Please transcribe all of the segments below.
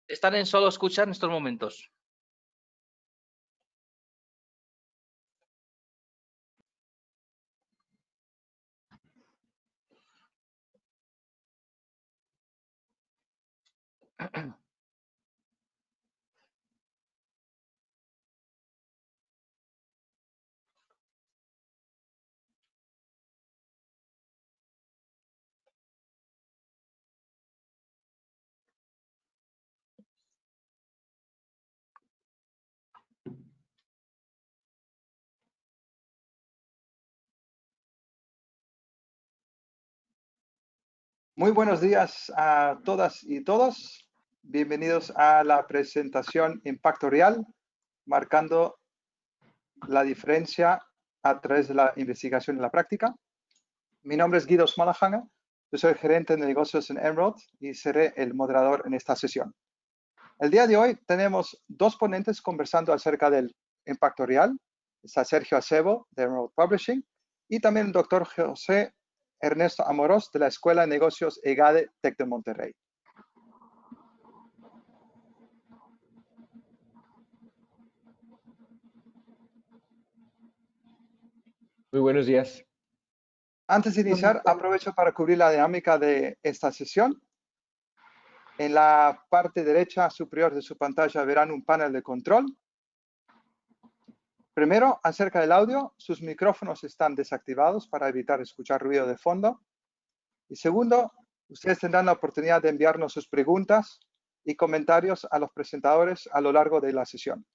Están en solo escucha en estos momentos. Muy buenos días a todas y todos. Bienvenidos a la presentación Impacto Real, marcando la diferencia a través de la investigación y la práctica. Mi nombre es Guido Smalahanga, yo soy gerente de negocios en Emerald y seré el moderador en esta sesión. El día de hoy tenemos dos ponentes conversando acerca del impacto real. Está Sergio Acebo de Emerald Publishing y también el doctor José Ernesto Amorós de la Escuela de Negocios EGADE TEC de Monterrey. Muy buenos días. Antes de iniciar, aprovecho para cubrir la dinámica de esta sesión. En la parte derecha superior de su pantalla verán un panel de control. Primero, acerca del audio, sus micrófonos están desactivados para evitar escuchar ruido de fondo. Y segundo, ustedes tendrán la oportunidad de enviarnos sus preguntas y comentarios a los presentadores a lo largo de la sesión.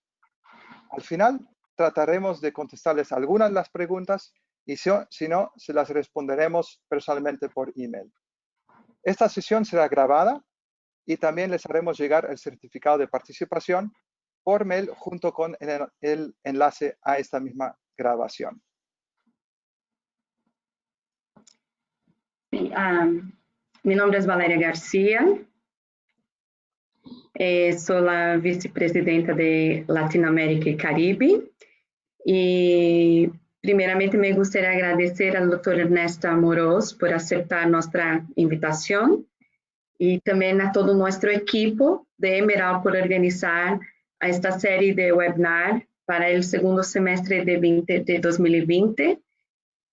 Al final, trataremos de contestarles algunas de las preguntas y si no, se las responderemos personalmente por email. Esta sesión será grabada y también les haremos llegar el certificado de participación por mail junto con el enlace a esta misma grabación. Mi nombre es Valeria García, soy la vicepresidenta de Latinoamérica y Caribe y primeramente me gustaría agradecer al doctor Ernesto Amorós por aceptar nuestra invitación y también a todo nuestro equipo de Emerald por organizar esta serie de webinar para el segundo semestre de 2020.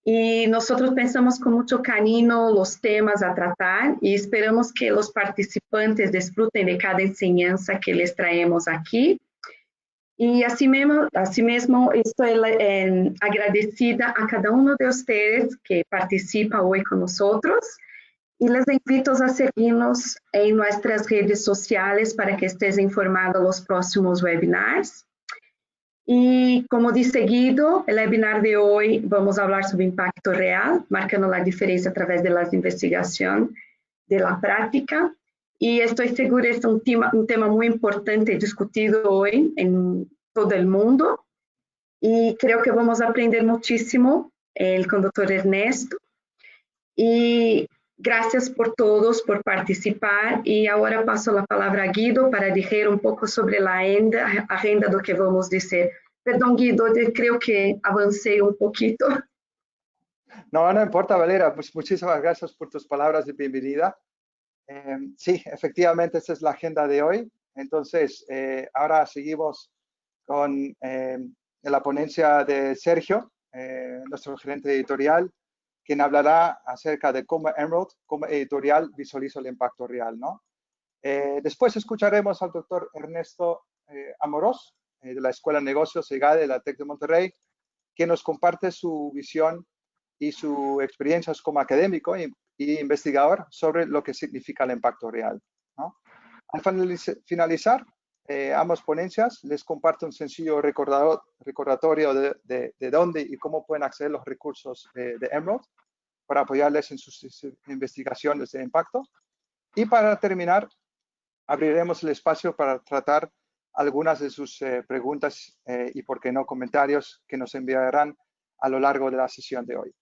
Y nosotros pensamos con mucho cariño los temas a tratar y esperamos que los participantes disfruten de cada enseñanza que les traemos aquí. Y asimismo estoy agradecida a cada uno de ustedes que participa hoy con nosotros y les invito a seguirnos en nuestras redes sociales para que estés informado de los próximos webinars. Y como de seguido, el webinar de hoy vamos a hablar sobre impacto real, marcando la diferencia a través de la investigación, de la práctica. Y estoy segura que es un tema muy importante discutido hoy en todo el mundo. Y creo que vamos a aprender muchísimo con el doctor Ernesto. Y gracias por todos por participar. Y ahora paso la palabra a Guido para decir un poco sobre la agenda de lo que vamos a decir. Perdón, Guido, creo que avancé un poquito. No, no importa, Valeria. Pues muchísimas gracias por tus palabras de bienvenida. Sí, efectivamente, esta es la agenda de hoy. Entonces, ahora seguimos con la ponencia de Sergio, nuestro gerente editorial, quien hablará acerca de cómo Emerald, como editorial, visualiza el impacto real, ¿no? Después escucharemos al doctor Ernesto Amorós, de la Escuela de Negocios EGADE de la TEC de Monterrey, quien nos comparte su visión y su experiencia como académico y investigador sobre lo que significa el impacto real, ¿no? Al finalizar ambas ponencias, les comparto un sencillo recordatorio de dónde y cómo pueden acceder los recursos de Emerald para apoyarles en sus investigaciones de impacto. Y para terminar, abriremos el espacio para tratar algunas de sus preguntas y, por qué no, comentarios que nos enviarán a lo largo de la sesión de hoy.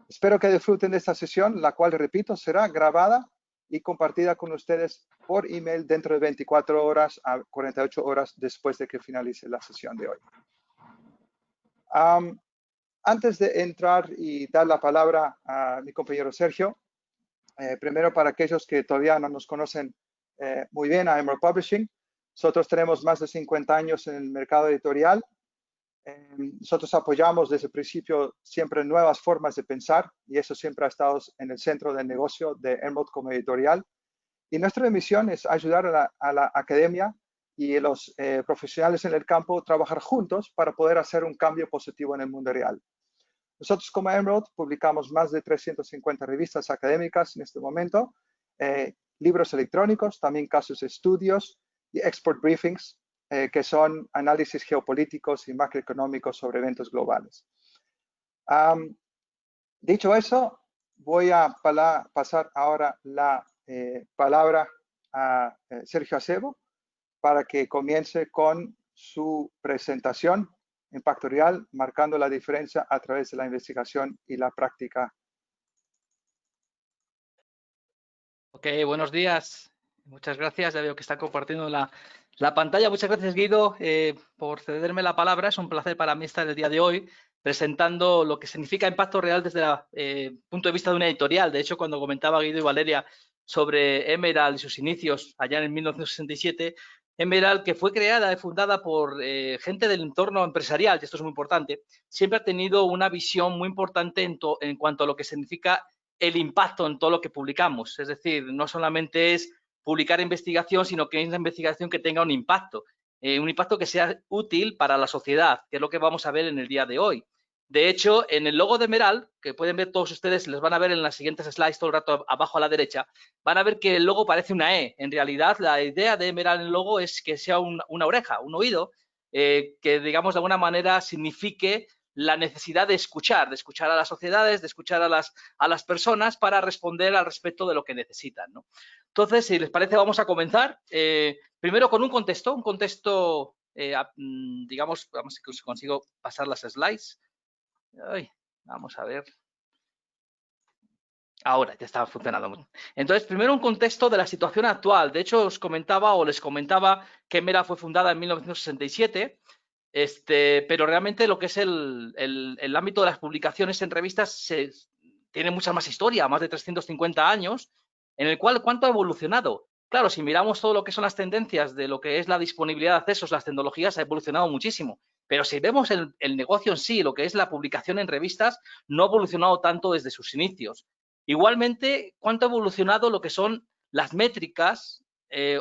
Espero que disfruten de esta sesión, la cual, repito, será grabada y compartida con ustedes por email dentro de 24 horas a 48 horas después de que finalice la sesión de hoy. Antes de entrar y dar la palabra a mi compañero Sergio, primero para aquellos que todavía no nos conocen muy bien a Emerald Publishing. Nosotros tenemos más de 50 años en el mercado editorial. Nosotros apoyamos desde el principio siempre nuevas formas de pensar y eso siempre ha estado en el centro del negocio de Emerald como editorial. Y nuestra misión es ayudar a la academia y a los profesionales en el campo a trabajar juntos para poder hacer un cambio positivo en el mundo real. Nosotros como Emerald publicamos más de 350 revistas académicas en este momento, libros electrónicos, también casos de estudios y expert briefings, que son análisis geopolíticos y macroeconómicos sobre eventos globales. Dicho eso, voy a pasar ahora la palabra a Sergio Acebo para que comience con su presentación, Impacto Real, marcando la diferencia a través de la investigación y la práctica. Ok, buenos días. Muchas gracias. Ya veo que está compartiendo la pantalla. Muchas gracias, Guido, por cederme la palabra. Es un placer para mí estar el día de hoy presentando lo que significa impacto real desde el punto de vista de una editorial. De hecho, cuando comentaba Guido y Valeria sobre Emerald y sus inicios allá en 1967, Emerald, que fue creada y fundada por gente del entorno empresarial, y esto es muy importante, siempre ha tenido una visión muy importante en cuanto a lo que significa el impacto en todo lo que publicamos. Es decir, no solamente es publicar investigación, sino que es una investigación que tenga un impacto que sea útil para la sociedad, que es lo que vamos a ver en el día de hoy. De hecho, en el logo de Emerald, que pueden ver todos ustedes, les van a ver en las siguientes slides todo el rato abajo a la derecha, van a ver que el logo parece una E. En realidad, la idea de Emerald en el logo es que sea una oreja, un oído, que, digamos, de alguna manera signifique la necesidad de escuchar a las sociedades, de escuchar a las personas para responder al respecto de lo que necesitan, ¿no? Entonces, si les parece, vamos a comenzar. Primero con un contexto, digamos, vamos a ver si consigo pasar las slides. Ay, vamos a ver. Ahora ya está funcionando. Entonces, primero un contexto de la situación actual. De hecho, les comentaba que Emerald fue fundada en 1967, pero realmente lo que es el ámbito de las publicaciones en revistas tiene mucha más historia, más de 350 años, en el cual ¿cuánto ha evolucionado? Claro, si miramos todo lo que son las tendencias de lo que es la disponibilidad de accesos, las tecnologías, ha evolucionado muchísimo. Pero si vemos el negocio en sí, lo que es la publicación en revistas, no ha evolucionado tanto desde sus inicios. Igualmente, ¿cuánto ha evolucionado lo que son las métricas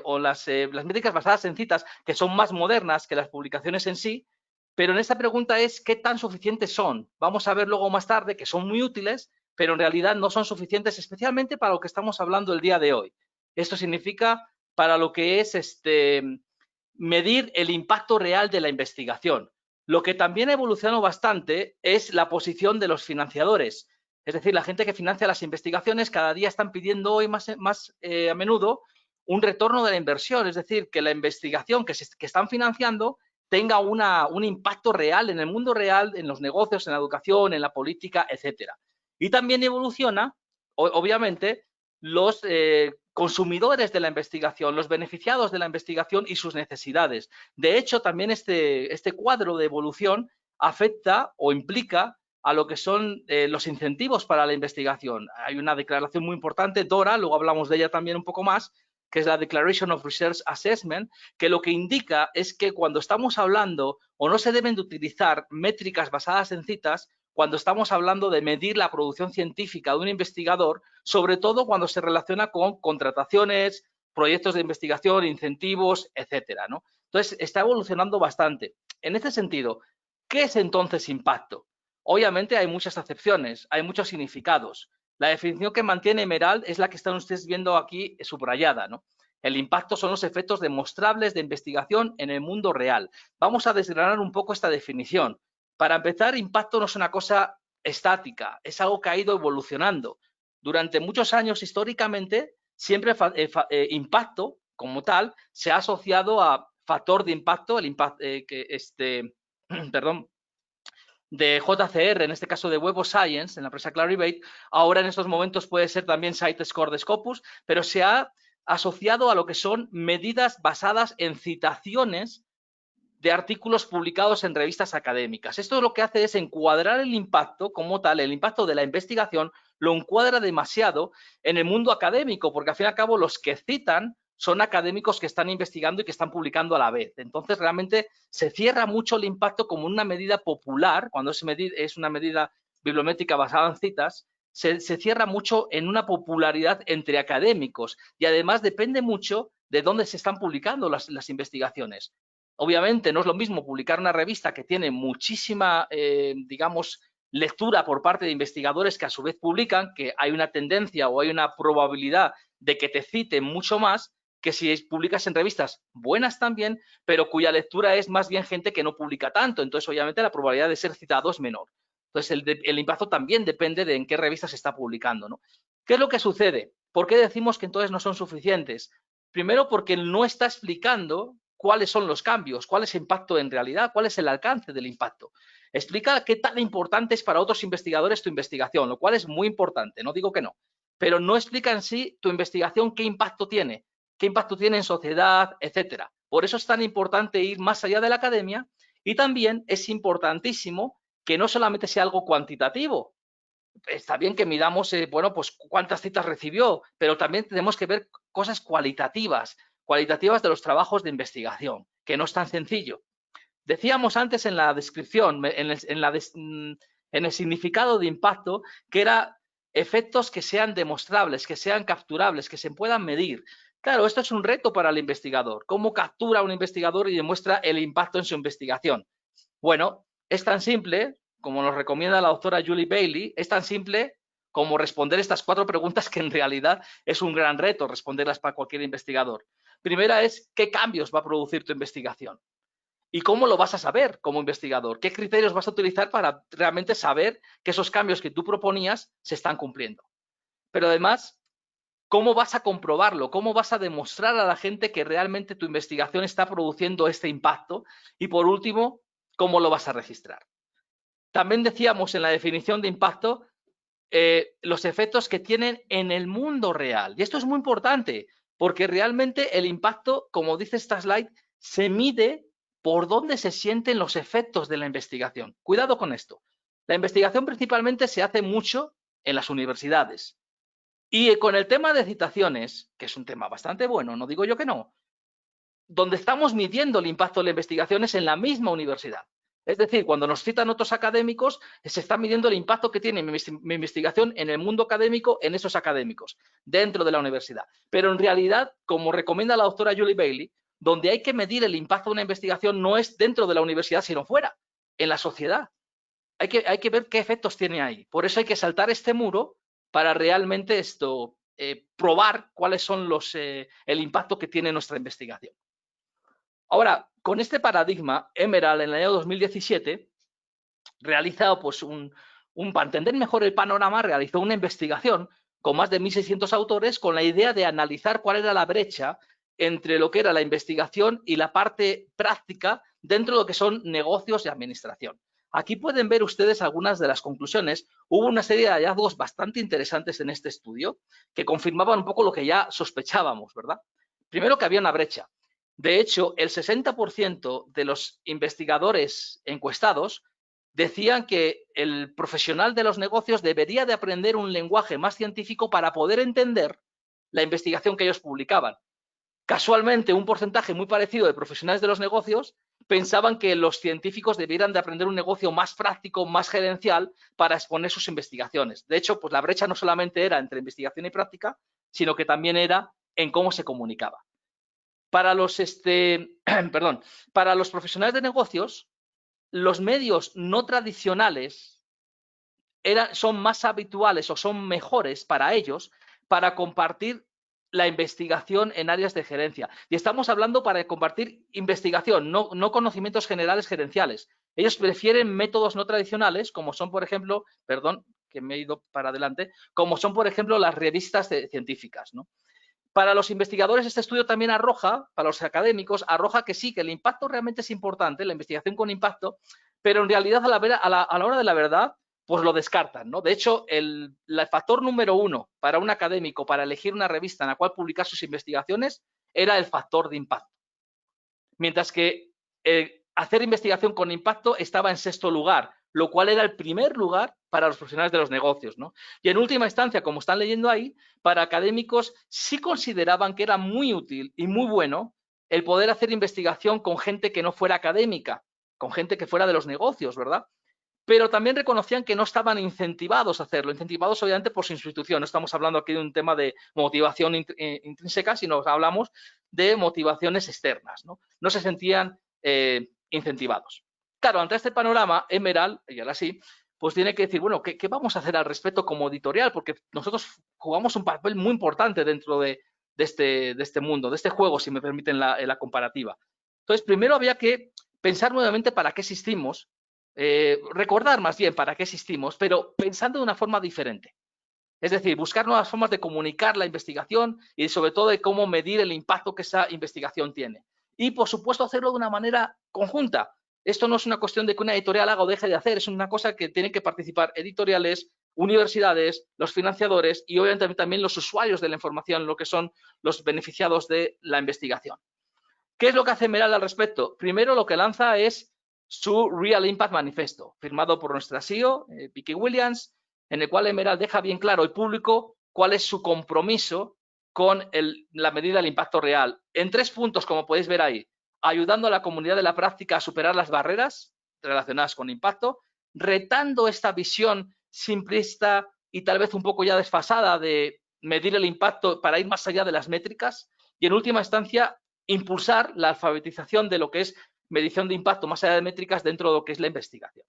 o las métricas basadas en citas, que son más modernas que las publicaciones en sí? Pero en esta pregunta es, ¿qué tan suficientes son? Vamos a ver luego más tarde que son muy útiles, pero en realidad no son suficientes, especialmente para lo que estamos hablando el día de hoy. Esto significa para lo que es medir el impacto real de la investigación. Lo que también ha evolucionado bastante es la posición de los financiadores. Es decir, la gente que financia las investigaciones cada día están pidiendo hoy más a menudo un retorno de la inversión. Es decir, que la investigación que están financiando tenga un impacto real en el mundo real, en los negocios, en la educación, en la política, etcétera. Y también evoluciona, obviamente, los consumidores de la investigación, los beneficiados de la investigación y sus necesidades. De hecho, también este cuadro de evolución afecta o implica a lo que son los incentivos para la investigación. Hay una declaración muy importante, DORA, luego hablamos de ella también un poco más, que es la Declaration of Research Assessment, que lo que indica es que cuando estamos hablando o no se deben de utilizar métricas basadas en citas, cuando estamos hablando de medir la producción científica de un investigador, sobre todo cuando se relaciona con contrataciones, proyectos de investigación, incentivos, etcétera, ¿no? Entonces, está evolucionando bastante. En este sentido, ¿qué es entonces impacto? Obviamente hay muchas acepciones, hay muchos significados. La definición que mantiene Emerald es la que están ustedes viendo aquí subrayada, ¿no? El impacto son los efectos demostrables de investigación en el mundo real. Vamos a desgranar un poco esta definición. Para empezar, impacto no es una cosa estática, es algo que ha ido evolucionando. Durante muchos años, históricamente, siempre impacto, como tal, se ha asociado a factor de impacto, de JCR, en este caso de Web of Science, en la empresa Clarivate. Ahora en estos momentos puede ser también CiteScore de Scopus, pero se ha asociado a lo que son medidas basadas en citaciones de artículos publicados en revistas académicas. Esto lo que hace es encuadrar el impacto como tal, el impacto de la investigación, lo encuadra demasiado en el mundo académico, porque al fin y al cabo los que citan son académicos que están investigando y que están publicando a la vez. Entonces, realmente se cierra mucho el impacto como una medida popular, cuando es una medida bibliométrica basada en citas, se cierra mucho en una popularidad entre académicos y además depende mucho de dónde se están publicando las investigaciones. Obviamente no es lo mismo publicar una revista que tiene muchísima, digamos, lectura por parte de investigadores que a su vez publican, que hay una tendencia o hay una probabilidad de que te citen mucho más que si publicas en revistas buenas también, pero cuya lectura es más bien gente que no publica tanto. Entonces, obviamente, la probabilidad de ser citado es menor. Entonces, el impacto también depende de en qué revista se está publicando, ¿no? ¿Qué es lo que sucede? ¿Por qué decimos que entonces no son suficientes? Primero, porque no está explicando cuáles son los cambios, cuál es el impacto en realidad, cuál es el alcance del impacto. Explica qué tan importante es para otros investigadores tu investigación, lo cual es muy importante, no digo que no, pero no explica en sí tu investigación qué impacto tiene en sociedad, etcétera. Por eso es tan importante ir más allá de la academia y también es importantísimo que no solamente sea algo cuantitativo. Está bien que midamos, bueno, pues cuántas citas recibió, pero también tenemos que ver cosas cualitativas de los trabajos de investigación, que no es tan sencillo. Decíamos antes en la descripción, en el significado de impacto, que era efectos que sean demostrables, que sean capturables, que se puedan medir. Claro, esto es un reto para el investigador. ¿Cómo captura un investigador y demuestra el impacto en su investigación? Bueno, es tan simple, como nos recomienda la doctora Julie Bailey, es tan simple como responder estas 4 preguntas que en realidad es un gran reto responderlas para cualquier investigador. Primera es, ¿qué cambios va a producir tu investigación? ¿Y cómo lo vas a saber como investigador? ¿Qué criterios vas a utilizar para realmente saber que esos cambios que tú proponías se están cumpliendo? Pero además, ¿cómo vas a comprobarlo? ¿Cómo vas a demostrar a la gente que realmente tu investigación está produciendo este impacto? Y por último, ¿cómo lo vas a registrar? También decíamos en la definición de impacto los efectos que tienen en el mundo real. Y esto es muy importante porque realmente el impacto, como dice esta slide, se mide por dónde se sienten los efectos de la investigación. Cuidado con esto. La investigación principalmente se hace mucho en las universidades. Y con el tema de citaciones, que es un tema bastante bueno, no digo yo que no, donde estamos midiendo el impacto de la investigación es en la misma universidad. Es decir, cuando nos citan otros académicos, se está midiendo el impacto que tiene mi investigación en el mundo académico, en esos académicos, dentro de la universidad. Pero en realidad, como recomienda la doctora Julie Bailey, donde hay que medir el impacto de una investigación no es dentro de la universidad, sino fuera, en la sociedad. Hay que ver qué efectos tiene ahí. Por eso hay que saltar este muro para realmente probar cuáles son el impacto que tiene nuestra investigación. Ahora, con este paradigma, Emerald en el año 2017 realiza, pues, para entender mejor el panorama, realizó una investigación con más de 1.600 autores con la idea de analizar cuál era la brecha entre lo que era la investigación y la parte práctica dentro de lo que son negocios y administración. Aquí pueden ver ustedes algunas de las conclusiones. Hubo una serie de hallazgos bastante interesantes en este estudio que confirmaban un poco lo que ya sospechábamos, ¿verdad? Primero, que había una brecha. De hecho, el 60% de los investigadores encuestados decían que el profesional de los negocios debería de aprender un lenguaje más científico para poder entender la investigación que ellos publicaban. Casualmente, un porcentaje muy parecido de profesionales de los negocios pensaban que los científicos debieran de aprender un negocio más práctico, más gerencial, para exponer sus investigaciones. De hecho, pues la brecha no solamente era entre investigación y práctica, sino que también era en cómo se comunicaba. Para los, para los profesionales de negocios, los medios no tradicionales son más habituales o son mejores para ellos para compartir la investigación en áreas de gerencia. Y estamos hablando para compartir investigación, no conocimientos generales gerenciales. Ellos prefieren métodos no tradicionales, como son, por ejemplo, perdón, que me he ido para adelante, como son, por ejemplo, las revistas científicas, ¿no? Para los investigadores, este estudio también arroja, para los académicos, arroja que sí, que el impacto realmente es importante, la investigación con impacto, pero en realidad a la hora de la verdad, pues lo descartan, ¿no? De hecho, el factor número 1 para un académico para elegir una revista en la cual publicar sus investigaciones era el factor de impacto. Mientras que hacer investigación con impacto estaba en 6.º lugar, lo cual era el primer lugar para los profesionales de los negocios, ¿no? Y en última instancia, como están leyendo ahí, para académicos sí consideraban que era muy útil y muy bueno el poder hacer investigación con gente que no fuera académica, con gente que fuera de los negocios, ¿verdad? Pero también reconocían que no estaban incentivados a hacerlo, incentivados obviamente por su institución. No estamos hablando aquí de un tema de motivación intrínseca, sino que hablamos de motivaciones externas, ¿no? No se sentían incentivados. Claro, ante este panorama, Emerald, y ahora sí, pues tiene que decir, bueno, ¿qué vamos a hacer al respecto como editorial? Porque nosotros jugamos un papel muy importante dentro de este mundo, de este juego, si me permiten la comparativa. Entonces, primero había que pensar nuevamente para qué existimos, recordar más bien para qué existimos, pero pensando de una forma diferente. Es decir, buscar nuevas formas de comunicar la investigación y sobre todo de cómo medir el impacto que esa investigación tiene. Y, por supuesto, hacerlo de una manera conjunta. Esto no es una cuestión de que una editorial haga o deje de hacer, es una cosa que tienen que participar editoriales, universidades, los financiadores y obviamente también los usuarios de la información, lo que son los beneficiados de la investigación. ¿Qué es lo que hace Emerald al respecto? Primero, lo que lanza es su Real Impact Manifesto, firmado por nuestra CEO, Vicky Williams, en el cual Emerald deja bien claro al público cuál es su compromiso con la medida del impacto real. En 3 puntos, como podéis ver ahí, ayudando a la comunidad de la práctica a superar las barreras relacionadas con impacto, retando esta visión simplista y tal vez un poco ya desfasada de medir el impacto para ir más allá de las métricas y, en última instancia, impulsar la alfabetización de lo que es medición de impacto más allá de métricas dentro de lo que es la investigación.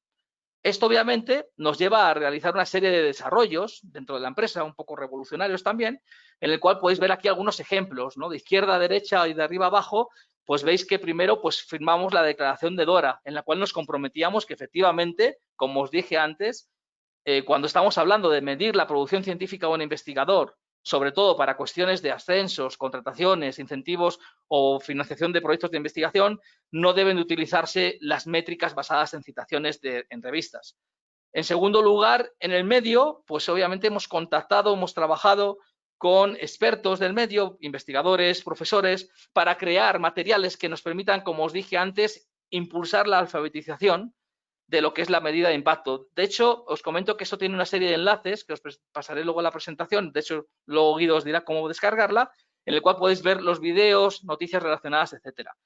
Esto obviamente nos lleva a realizar una serie de desarrollos dentro de la empresa, un poco revolucionarios también, en el cual podéis ver aquí algunos ejemplos, ¿no? De izquierda a derecha y de arriba a abajo, pues veis que primero pues firmamos la declaración de Dora, en la cual nos comprometíamos que efectivamente, como os dije antes, cuando estamos hablando de medir la producción científica de un investigador, sobre todo para cuestiones de ascensos, contrataciones, incentivos o financiación de proyectos de investigación, no deben de utilizarse las métricas basadas en citaciones en revistas. En segundo lugar, en el medio, pues obviamente hemos contactado, hemos trabajado con expertos del medio, investigadores, profesores, para crear materiales que nos permitan, como os dije antes, impulsar la alfabetización de lo que es la medida de impacto. De hecho, os comento que esto tiene una serie de enlaces que os pasaré luego en la presentación. De hecho, luego Guido os dirá cómo descargarla, en el cual podéis ver los vídeos, noticias relacionadas, etcétera.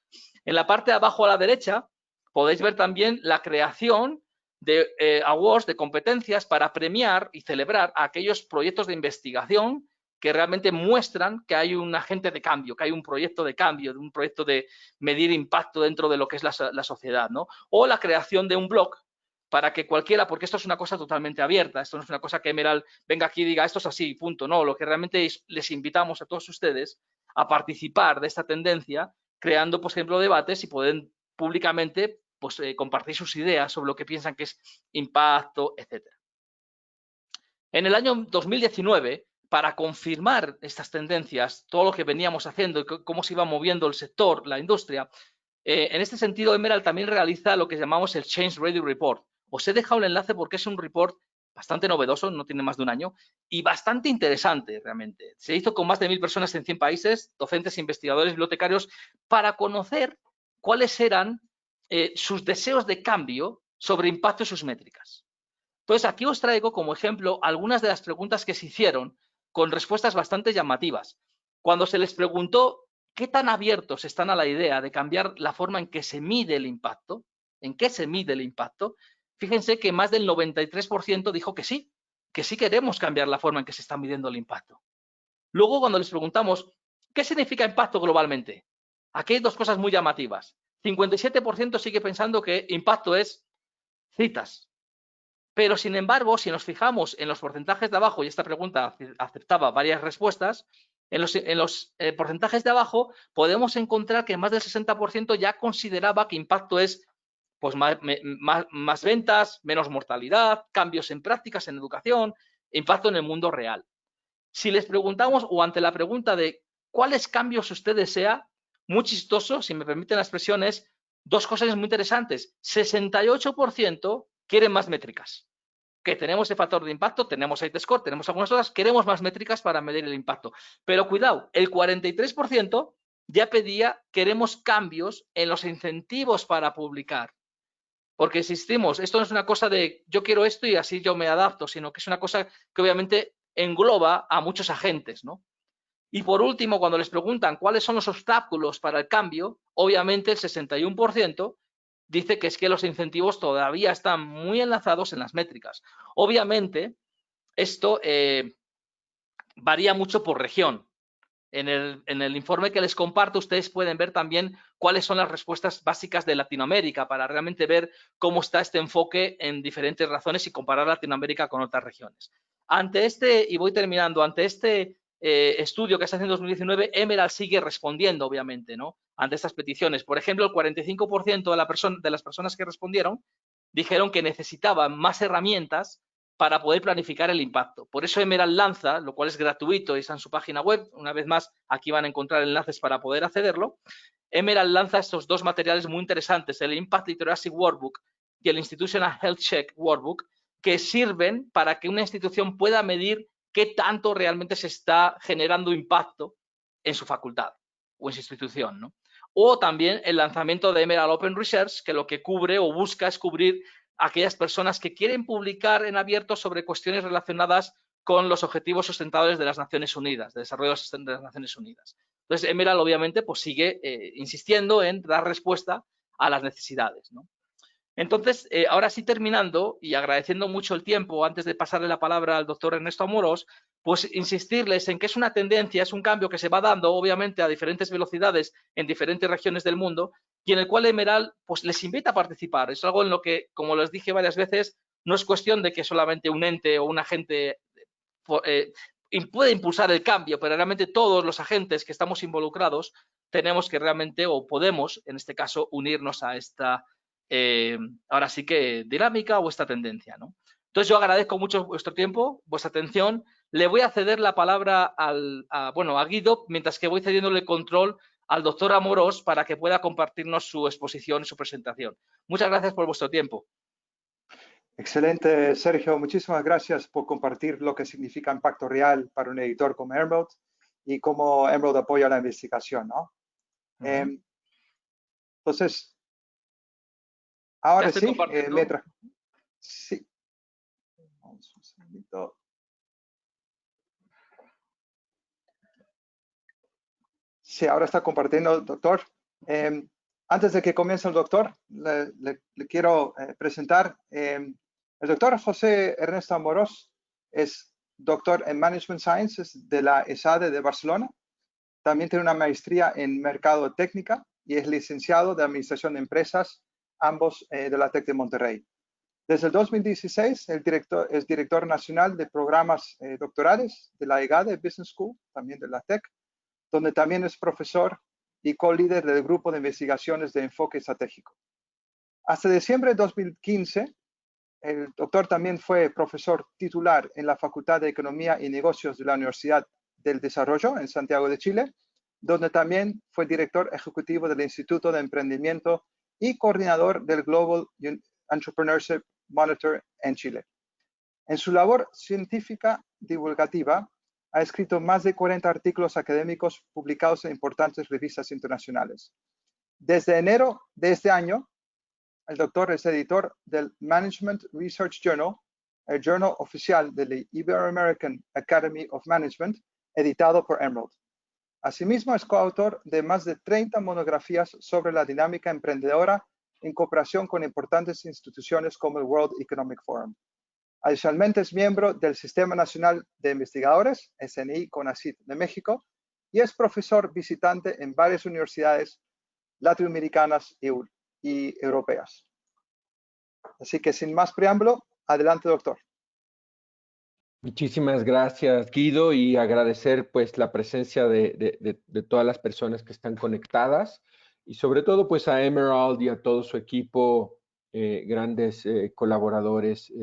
En la parte de abajo a la derecha podéis ver también la creación de awards, de competencias para premiar y celebrar a aquellos proyectos de investigación que realmente muestran que hay un agente de cambio, que hay un proyecto de cambio, un proyecto de medir impacto dentro de lo que es la sociedad, ¿no? O la creación de un blog para que cualquiera, porque esto es una cosa totalmente abierta, esto no es una cosa que Emerald venga aquí y diga esto es así, punto, no, lo que realmente les invitamos a todos ustedes a participar de esta tendencia, creando, por ejemplo, debates y pueden públicamente pues, compartir sus ideas sobre lo que piensan que es impacto, etcétera. En el año 2019, para confirmar estas tendencias, todo lo que veníamos haciendo y cómo se iba moviendo el sector, la industria, en este sentido, Emerald también realiza lo que llamamos el Change Ready Report. Os he dejado el enlace porque es un report bastante novedoso, no tiene más de un año, y bastante interesante realmente. Se hizo con más de 1000 personas en 100 países, docentes, investigadores, bibliotecarios, para conocer cuáles eran sus deseos de cambio sobre impacto y sus métricas. Entonces, aquí os traigo como ejemplo algunas de las preguntas que se hicieron con respuestas bastante llamativas. Cuando se les preguntó qué tan abiertos están a la idea de cambiar la forma en que se mide el impacto, en qué se mide el impacto, fíjense que más del 93% dijo que sí queremos cambiar la forma en que se está midiendo el impacto. Luego, cuando les preguntamos, ¿qué significa impacto globalmente? Aquí hay 2 cosas muy llamativas. 57% sigue pensando que impacto es citas. Pero, sin embargo, si nos fijamos en los porcentajes de abajo, y esta pregunta aceptaba varias respuestas, en los porcentajes de abajo podemos encontrar que más del 60% ya consideraba que impacto es pues, más ventas, menos mortalidad, cambios en prácticas en educación, impacto en el mundo real. Si les preguntamos, o ante la pregunta de cuáles cambios usted desea, muy chistoso, si me permiten la expresión, es 2 cosas muy interesantes. 68% quieren más métricas. Que tenemos el factor de impacto, tenemos IT-Score, tenemos algunas otras, queremos más métricas para medir el impacto. Pero cuidado, el 43% ya pedía, queremos cambios en los incentivos para publicar. Porque insistimos, esto no es una cosa de yo quiero esto y así yo me adapto, sino que es una cosa que obviamente engloba a muchos agentes, ¿no? Y por último, cuando les preguntan cuáles son los obstáculos para el cambio, obviamente el 61% dice que es que los incentivos todavía están muy enlazados en las métricas. Obviamente, esto varía mucho por región. En el informe que les comparto, ustedes pueden ver también cuáles son las respuestas básicas de Latinoamérica para realmente ver cómo está este enfoque en diferentes razones y comparar Latinoamérica con otras regiones. Ante este, y voy terminando, ante este estudio que se hace en 2019, Emerald sigue respondiendo, obviamente, ¿no? Ante estas peticiones. Por ejemplo, el 45% de las personas que respondieron dijeron que necesitaban más herramientas para poder planificar el impacto. Por eso Emerald lanza, lo cual es gratuito y está en su página web, una vez más, aquí van a encontrar enlaces para poder accederlo. Emerald lanza estos dos materiales muy interesantes, el Impact Literacy Workbook y el Institutional Health Check Workbook, que sirven para que una institución pueda medir qué tanto realmente se está generando impacto en su facultad o en su institución, ¿no? O también el lanzamiento de Emerald Open Research, que lo que cubre o busca es cubrir aquellas personas que quieren publicar en abierto sobre cuestiones relacionadas con los objetivos sustentables de las Naciones Unidas, de desarrollo de las Naciones Unidas. Entonces, Emerald obviamente pues sigue insistiendo en dar respuesta a las necesidades, ¿no? Entonces, ahora sí terminando y agradeciendo mucho el tiempo antes de pasarle la palabra al doctor Ernesto Amorós, pues insistirles en que es una tendencia, es un cambio que se va dando obviamente a diferentes velocidades en diferentes regiones del mundo y en el cual Emerald pues les invita a participar. Es algo en lo que, como les dije varias veces, no es cuestión de que solamente un ente o un agente puede impulsar el cambio, pero realmente todos los agentes que estamos involucrados tenemos que realmente, o podemos, en este caso, unirnos a esta ahora sí que dinámica o esta tendencia, ¿no? Entonces yo agradezco mucho vuestro tiempo, vuestra atención. Le voy a ceder la palabra a Guido, mientras que voy cediéndole el control al doctor Amorós para que pueda compartirnos su exposición y su presentación. Muchas gracias por vuestro tiempo. Excelente, Sergio. Muchísimas gracias por compartir lo que significa impacto real para un editor como Emerald y cómo Emerald apoya la investigación, ¿no? Entonces, ahora sí, mientras... Sí. Vamos un segundito. Sí, ahora está compartiendo, doctor. Antes de que comience el doctor, le quiero presentar. El doctor José Ernesto Amorós es doctor en Management Sciences de la ESADE de Barcelona. También tiene una maestría en Mercado Técnica y es licenciado de Administración de Empresas, ambos de la TEC de Monterrey. Desde el 2016 es director nacional de programas doctorales de la EGADE Business School, también de la TEC, donde también es profesor y co-líder del grupo de investigaciones de enfoque estratégico. Hasta diciembre de 2015, el doctor también fue profesor titular en la Facultad de Economía y Negocios de la Universidad del Desarrollo en Santiago de Chile, donde también fue director ejecutivo del Instituto de Emprendimiento y coordinador del Global Entrepreneurship Monitor en Chile. En su labor científica divulgativa, ha escrito más de 40 artículos académicos publicados en importantes revistas internacionales. Desde enero de este año, el doctor es editor del Management Research Journal, el journal oficial de la Ibero-American Academy of Management, editado por Emerald. Asimismo, es coautor de más de 30 monografías sobre la dinámica emprendedora en cooperación con importantes instituciones como el World Economic Forum. Adicionalmente, es miembro del Sistema Nacional de Investigadores, SNI CONACYT de México, y es profesor visitante en varias universidades latinoamericanas y europeas. Así que sin más preámbulo, adelante, doctor. Muchísimas gracias, Guido, y agradecer pues la presencia de todas las personas que están conectadas y sobre todo pues a Emerald y a todo su equipo, grandes colaboradores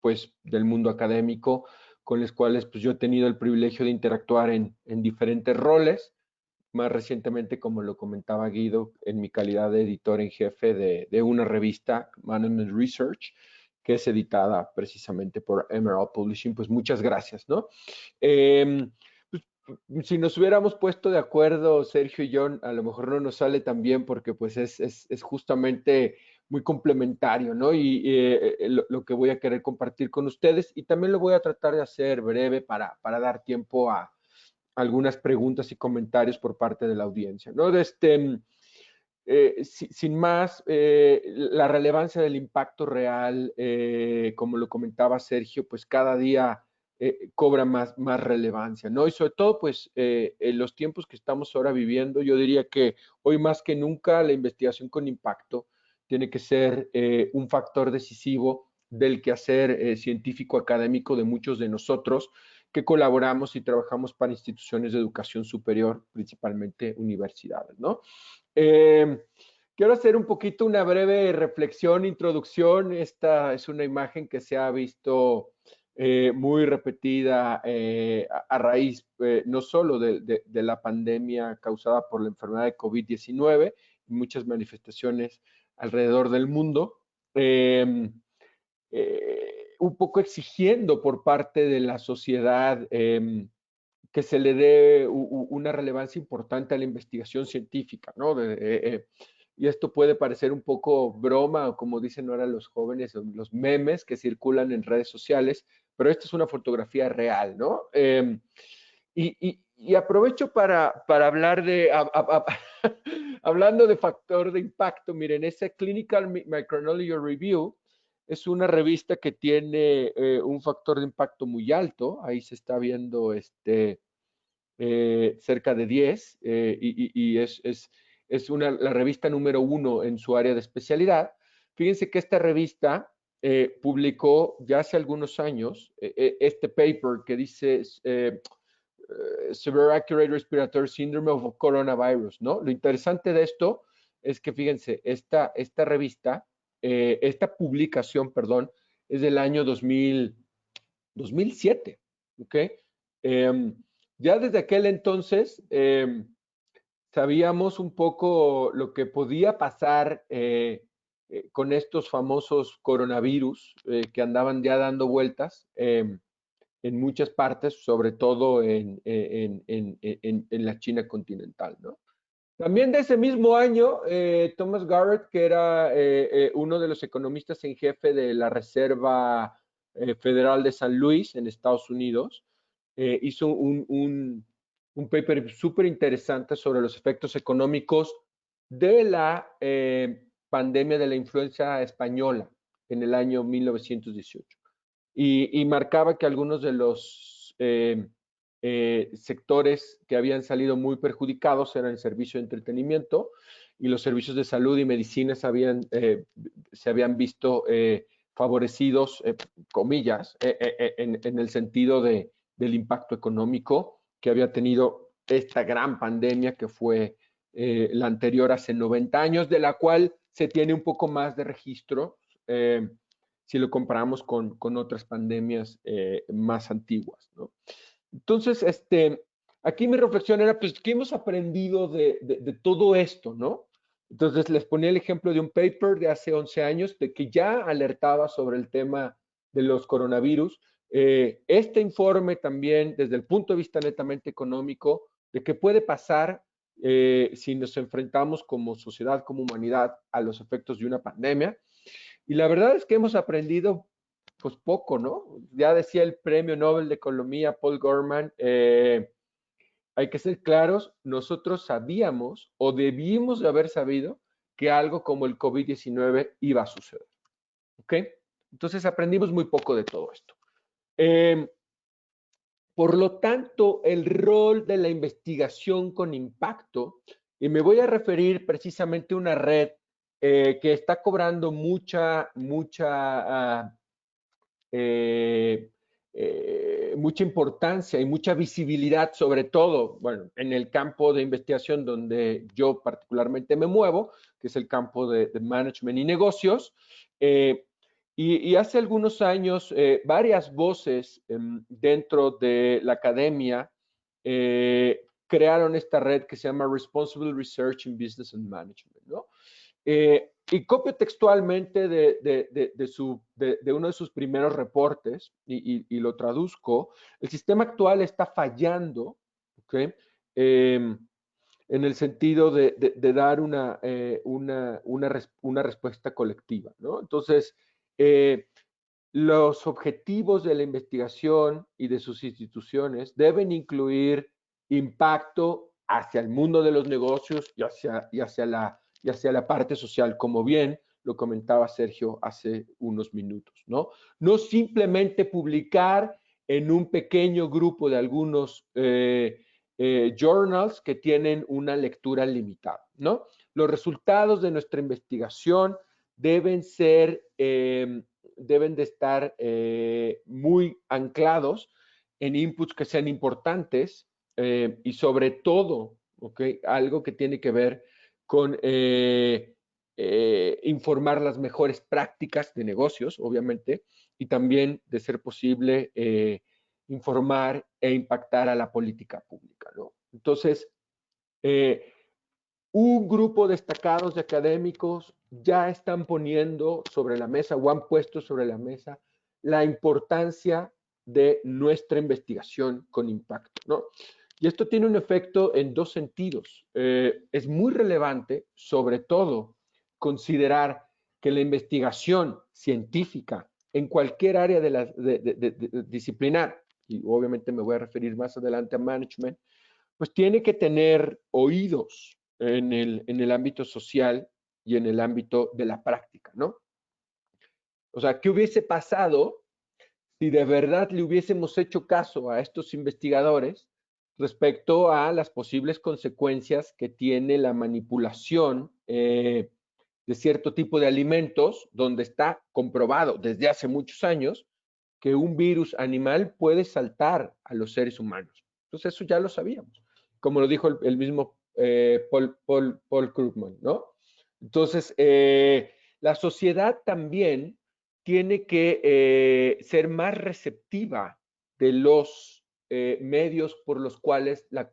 pues del mundo académico, con los cuales pues yo he tenido el privilegio de interactuar en diferentes roles, más recientemente, como lo comentaba Guido, en mi calidad de editor en jefe de una revista, Management Research, que es editada precisamente por Emerald Publishing. Pues muchas gracias, ¿no? Pues, si nos hubiéramos puesto de acuerdo, Sergio y yo, a lo mejor no nos sale tan bien porque pues es justamente muy complementario, ¿no? Y lo que voy a querer compartir con ustedes, y también lo voy a tratar de hacer breve para dar tiempo a algunas preguntas y comentarios por parte de la audiencia, ¿no? Sin más, la relevancia del impacto real, como lo comentaba Sergio, pues cada día cobra más relevancia, ¿no? Y sobre todo, pues, en los tiempos que estamos ahora viviendo, yo diría que hoy más que nunca la investigación con impacto tiene que ser un factor decisivo del quehacer científico académico de muchos de nosotros que colaboramos y trabajamos para instituciones de educación superior, principalmente universidades, ¿no? Quiero hacer un poquito una breve reflexión, introducción. Esta es una imagen que se ha visto muy repetida a raíz no solo de la pandemia causada por la enfermedad de COVID-19 y muchas manifestaciones alrededor del mundo, un poco exigiendo por parte de la sociedad que se le dé una relevancia importante a la investigación científica, ¿no? Y esto puede parecer un poco broma, o como dicen ahora los jóvenes, los memes que circulan en redes sociales, pero esta es una fotografía real, ¿no? Y aprovecho para hablar hablando de factor de impacto, miren, ese Clinical Microbiology Review es una revista que tiene un factor de impacto muy alto, ahí se está viendo cerca de 10, y es la revista número 1 en su área de especialidad. Fíjense que esta revista publicó ya hace algunos años este paper que dice Severe Acute Respiratory Syndrome of Coronavirus, ¿no? Lo interesante de esto es que, fíjense, esta revista, esta publicación, perdón, es del año 2007, ¿ok? Ya desde aquel entonces sabíamos un poco lo que podía pasar con estos famosos coronavirus que andaban ya dando vueltas en muchas partes, sobre todo en la China continental, ¿no? También de ese mismo año, Thomas Garrett, que era uno de los economistas en jefe de la Reserva Federal de San Luis en Estados Unidos, hizo un paper súper interesante sobre los efectos económicos de la pandemia de la influenza española en el año 1918. Y marcaba que algunos de los sectores que habían salido muy perjudicados eran el servicio de entretenimiento y los servicios de salud y medicina se habían visto favorecidos, comillas, en el sentido del impacto económico que había tenido esta gran pandemia que fue la anterior hace 90 años, de la cual se tiene un poco más de registro si lo comparamos con otras pandemias más antiguas, ¿no? Entonces, aquí mi reflexión era, pues, ¿qué hemos aprendido de todo esto, no? Entonces, les ponía el ejemplo de un paper de hace 11 años de que ya alertaba sobre el tema de los coronavirus. Este informe también, desde el punto de vista netamente económico, de qué puede pasar si nos enfrentamos como sociedad, como humanidad, a los efectos de una pandemia. Y la verdad es que hemos aprendido pues poco, ¿no? Ya decía el Premio Nobel de Economía Paul Gorman, hay que ser claros, nosotros sabíamos o debimos de haber sabido que algo como el COVID-19 iba a suceder, ¿ok? Entonces aprendimos muy poco de todo esto. Por lo tanto, el rol de la investigación con impacto, y me voy a referir precisamente a una red que está cobrando mucha importancia y mucha visibilidad, sobre todo, bueno, en el campo de investigación donde yo particularmente me muevo, que es el campo de management y negocios. Y hace algunos años, varias voces dentro de la academia crearon esta red que se llama Responsible Research in Business and Management, ¿no? Y copio textualmente de uno de sus primeros reportes y lo traduzco. El sistema actual está fallando, ¿okay? en el sentido de dar una respuesta colectiva, ¿no? Entonces, los objetivos de la investigación y de sus instituciones deben incluir impacto hacia el mundo de los negocios y hacia la parte social, como bien lo comentaba Sergio hace unos minutos, ¿no? No simplemente publicar en un pequeño grupo de algunos journals que tienen una lectura limitada, ¿no? Los resultados de nuestra investigación deben de estar muy anclados en inputs que sean importantes y sobre todo, ¿okay? Algo que tiene que ver con informar las mejores prácticas de negocios, obviamente, y también, de ser posible, informar e impactar a la política pública, ¿no? Entonces, un grupo destacados de académicos ya están poniendo sobre la mesa o han puesto sobre la mesa la importancia de nuestra investigación con impacto, ¿no? Y esto tiene un efecto en dos sentidos. Es muy relevante, sobre todo, considerar que la investigación científica en cualquier área de disciplinar, y obviamente me voy a referir más adelante a management, pues tiene que tener oídos en el ámbito social y en el ámbito de la práctica, ¿no? O sea, ¿qué hubiese pasado si de verdad le hubiésemos hecho caso a estos investigadores respecto a las posibles consecuencias que tiene la manipulación de cierto tipo de alimentos, donde está comprobado desde hace muchos años que un virus animal puede saltar a los seres humanos? Entonces eso ya lo sabíamos, como lo dijo el mismo Paul Krugman, ¿no? Entonces, la sociedad también tiene que ser más receptiva de los medios por los cuales la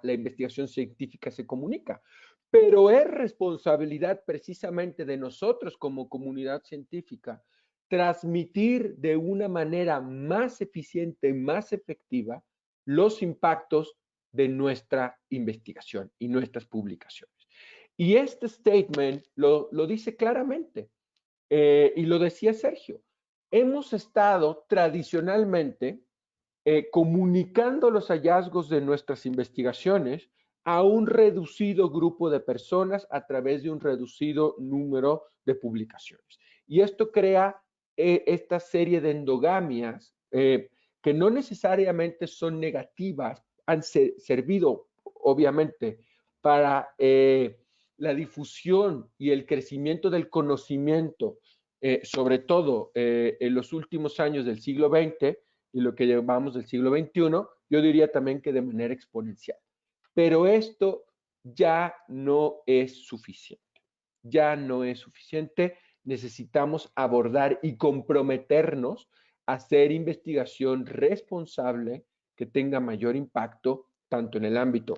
investigación científica se comunica. Pero es responsabilidad precisamente de nosotros como comunidad científica transmitir de una manera más eficiente, más efectiva, los impactos de nuestra investigación y nuestras publicaciones. Y este statement lo dice claramente, y lo decía Sergio. Hemos estado tradicionalmente comunicando los hallazgos de nuestras investigaciones a un reducido grupo de personas a través de un reducido número de publicaciones. Y esto crea esta serie de endogamias que no necesariamente son negativas, han servido obviamente para la difusión y el crecimiento del conocimiento, sobre todo en los últimos años del siglo XX y lo que llamamos del siglo XXI, yo diría también que de manera exponencial. Pero esto ya no es suficiente. Ya no es suficiente. Necesitamos abordar y comprometernos a hacer investigación responsable que tenga mayor impacto, tanto en el ámbito,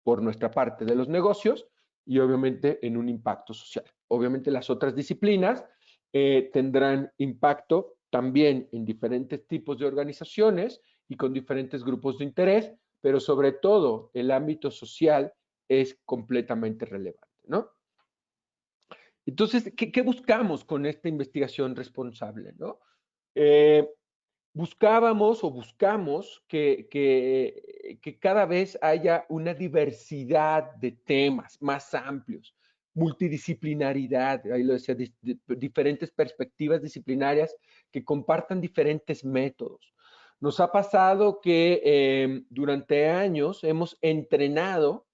por nuestra parte, de los negocios y obviamente en un impacto social. Obviamente las otras disciplinas tendrán impacto también en diferentes tipos de organizaciones y con diferentes grupos de interés, pero sobre todo el ámbito social es completamente relevante, ¿no? Entonces, ¿qué buscamos con esta investigación responsable, ¿no? Buscábamos o buscamos que cada vez haya una diversidad de temas más amplios, multidisciplinaridad, ahí lo decía, diferentes perspectivas disciplinarias que compartan diferentes métodos. Nos ha pasado que durante años hemos entrenado,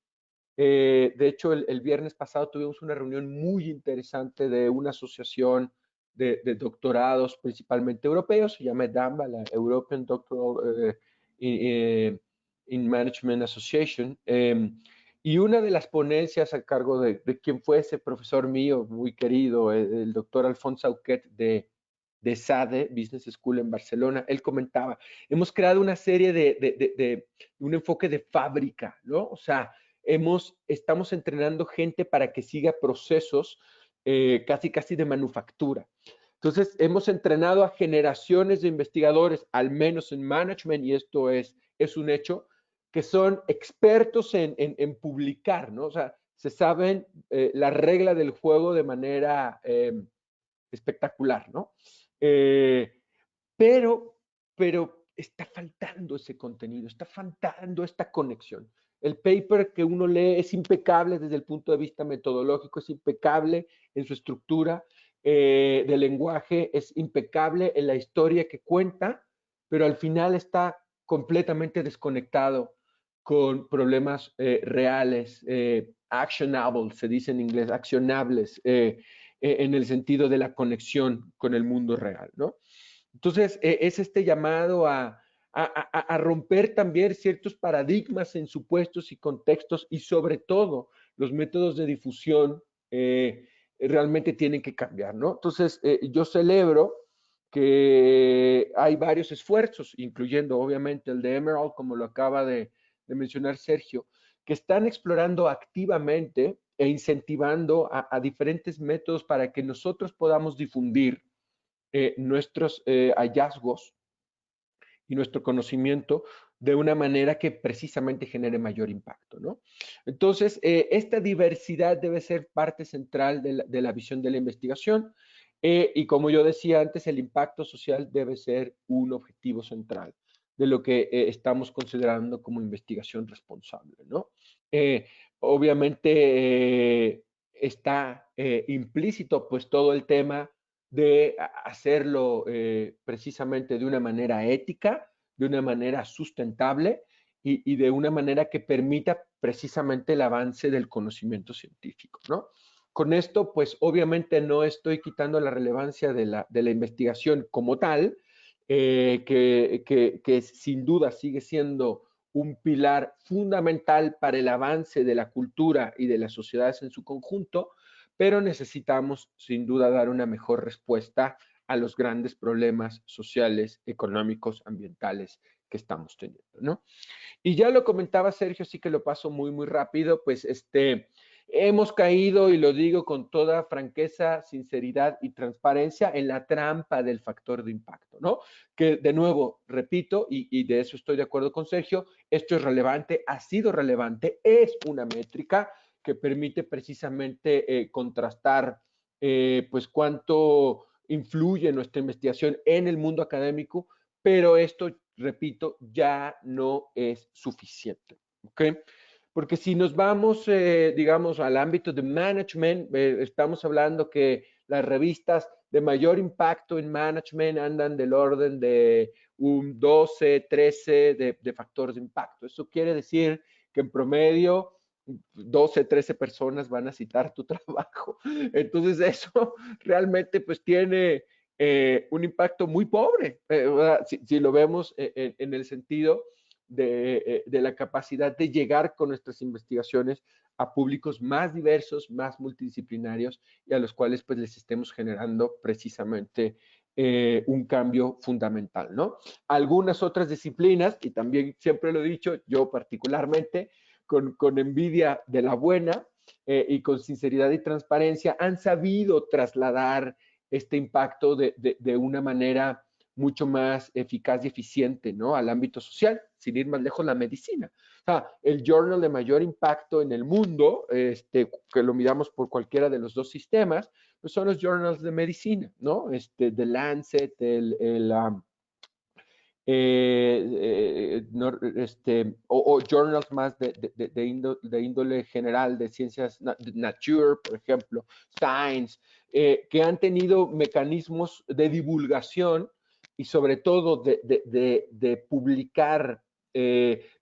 de hecho el viernes pasado tuvimos una reunión muy interesante de una asociación de doctorados principalmente europeos, se llama EDAMBA, la European Doctoral in Management Association, y una de las ponencias a cargo de quien fue ese profesor mío muy querido, el doctor Alfonso Auquet de SADE, Business School en Barcelona, él comentaba, hemos creado una serie de un enfoque de fábrica, ¿no? O sea, estamos entrenando gente para que siga procesos casi de manufactura. Entonces, hemos entrenado a generaciones de investigadores, al menos en management, y esto es un hecho, que son expertos en publicar, ¿no? O sea, se saben la regla del juego de manera espectacular, ¿no? Pero está faltando ese contenido, está faltando esta conexión. El paper que uno lee es impecable desde el punto de vista metodológico, es impecable en su estructura de lenguaje, es impecable en la historia que cuenta, pero al final está completamente desconectado con problemas reales, actionable, se dice en inglés, accionables, en el sentido de la conexión con el mundo real, ¿no? Entonces, es este llamado a romper también ciertos paradigmas en supuestos y contextos y sobre todo los métodos de difusión realmente tienen que cambiar, ¿no? Entonces, yo celebro que hay varios esfuerzos, incluyendo obviamente el de Emerald, como lo acaba de mencionar Sergio, que están explorando activamente e incentivando a diferentes métodos para que nosotros podamos difundir nuestros hallazgos y nuestro conocimiento de una manera que precisamente genere mayor impacto, ¿no? Entonces, esta diversidad debe ser parte central de la visión de la investigación y como yo decía antes, el impacto social debe ser un objetivo central de lo que estamos considerando como investigación responsable, ¿no? Obviamente está implícito pues todo el tema de hacerlo precisamente de una manera ética, de una manera sustentable y de una manera que permita precisamente el avance del conocimiento científico, ¿no? Con esto, pues obviamente no estoy quitando la relevancia de la investigación como tal, que sin duda sigue siendo un pilar fundamental para el avance de la cultura y de las sociedades en su conjunto, pero necesitamos sin duda dar una mejor respuesta a los grandes problemas sociales, económicos, ambientales que estamos teniendo, ¿no? Y ya lo comentaba Sergio, sí que lo paso muy, muy rápido, pues hemos caído, y lo digo con toda franqueza, sinceridad y transparencia, en la trampa del factor de impacto, ¿no? Que de nuevo, repito, y de eso estoy de acuerdo con Sergio, esto es relevante, ha sido relevante, es una métrica que permite precisamente contrastar pues cuánto influye nuestra investigación en el mundo académico, pero esto, repito, ya no es suficiente, ¿ok? Porque si nos vamos, digamos, al ámbito de management, estamos hablando que las revistas de mayor impacto en management andan del orden de un 12, 13 de factores de impacto. Eso quiere decir que en promedio 12, 13 personas van a citar tu trabajo. Entonces eso realmente pues tiene un impacto muy pobre, si lo vemos en el sentido de la capacidad de llegar con nuestras investigaciones a públicos más diversos, más multidisciplinarios y a los cuales pues les estemos generando precisamente un cambio fundamental, ¿no? Algunas otras disciplinas, y también siempre lo he dicho, yo particularmente, con envidia de la buena y con sinceridad y transparencia, han sabido trasladar este impacto de una manera mucho más eficaz y eficiente, ¿no? Al ámbito social, sin ir más lejos, la medicina. O sea, el journal de mayor impacto en el mundo, que lo miramos por cualquiera de los dos sistemas, pues son los journals de medicina, ¿no? The Lancet, o journals más de índole general, de ciencias, Nature, por ejemplo, Science, que han tenido mecanismos de divulgación y sobre todo de publicar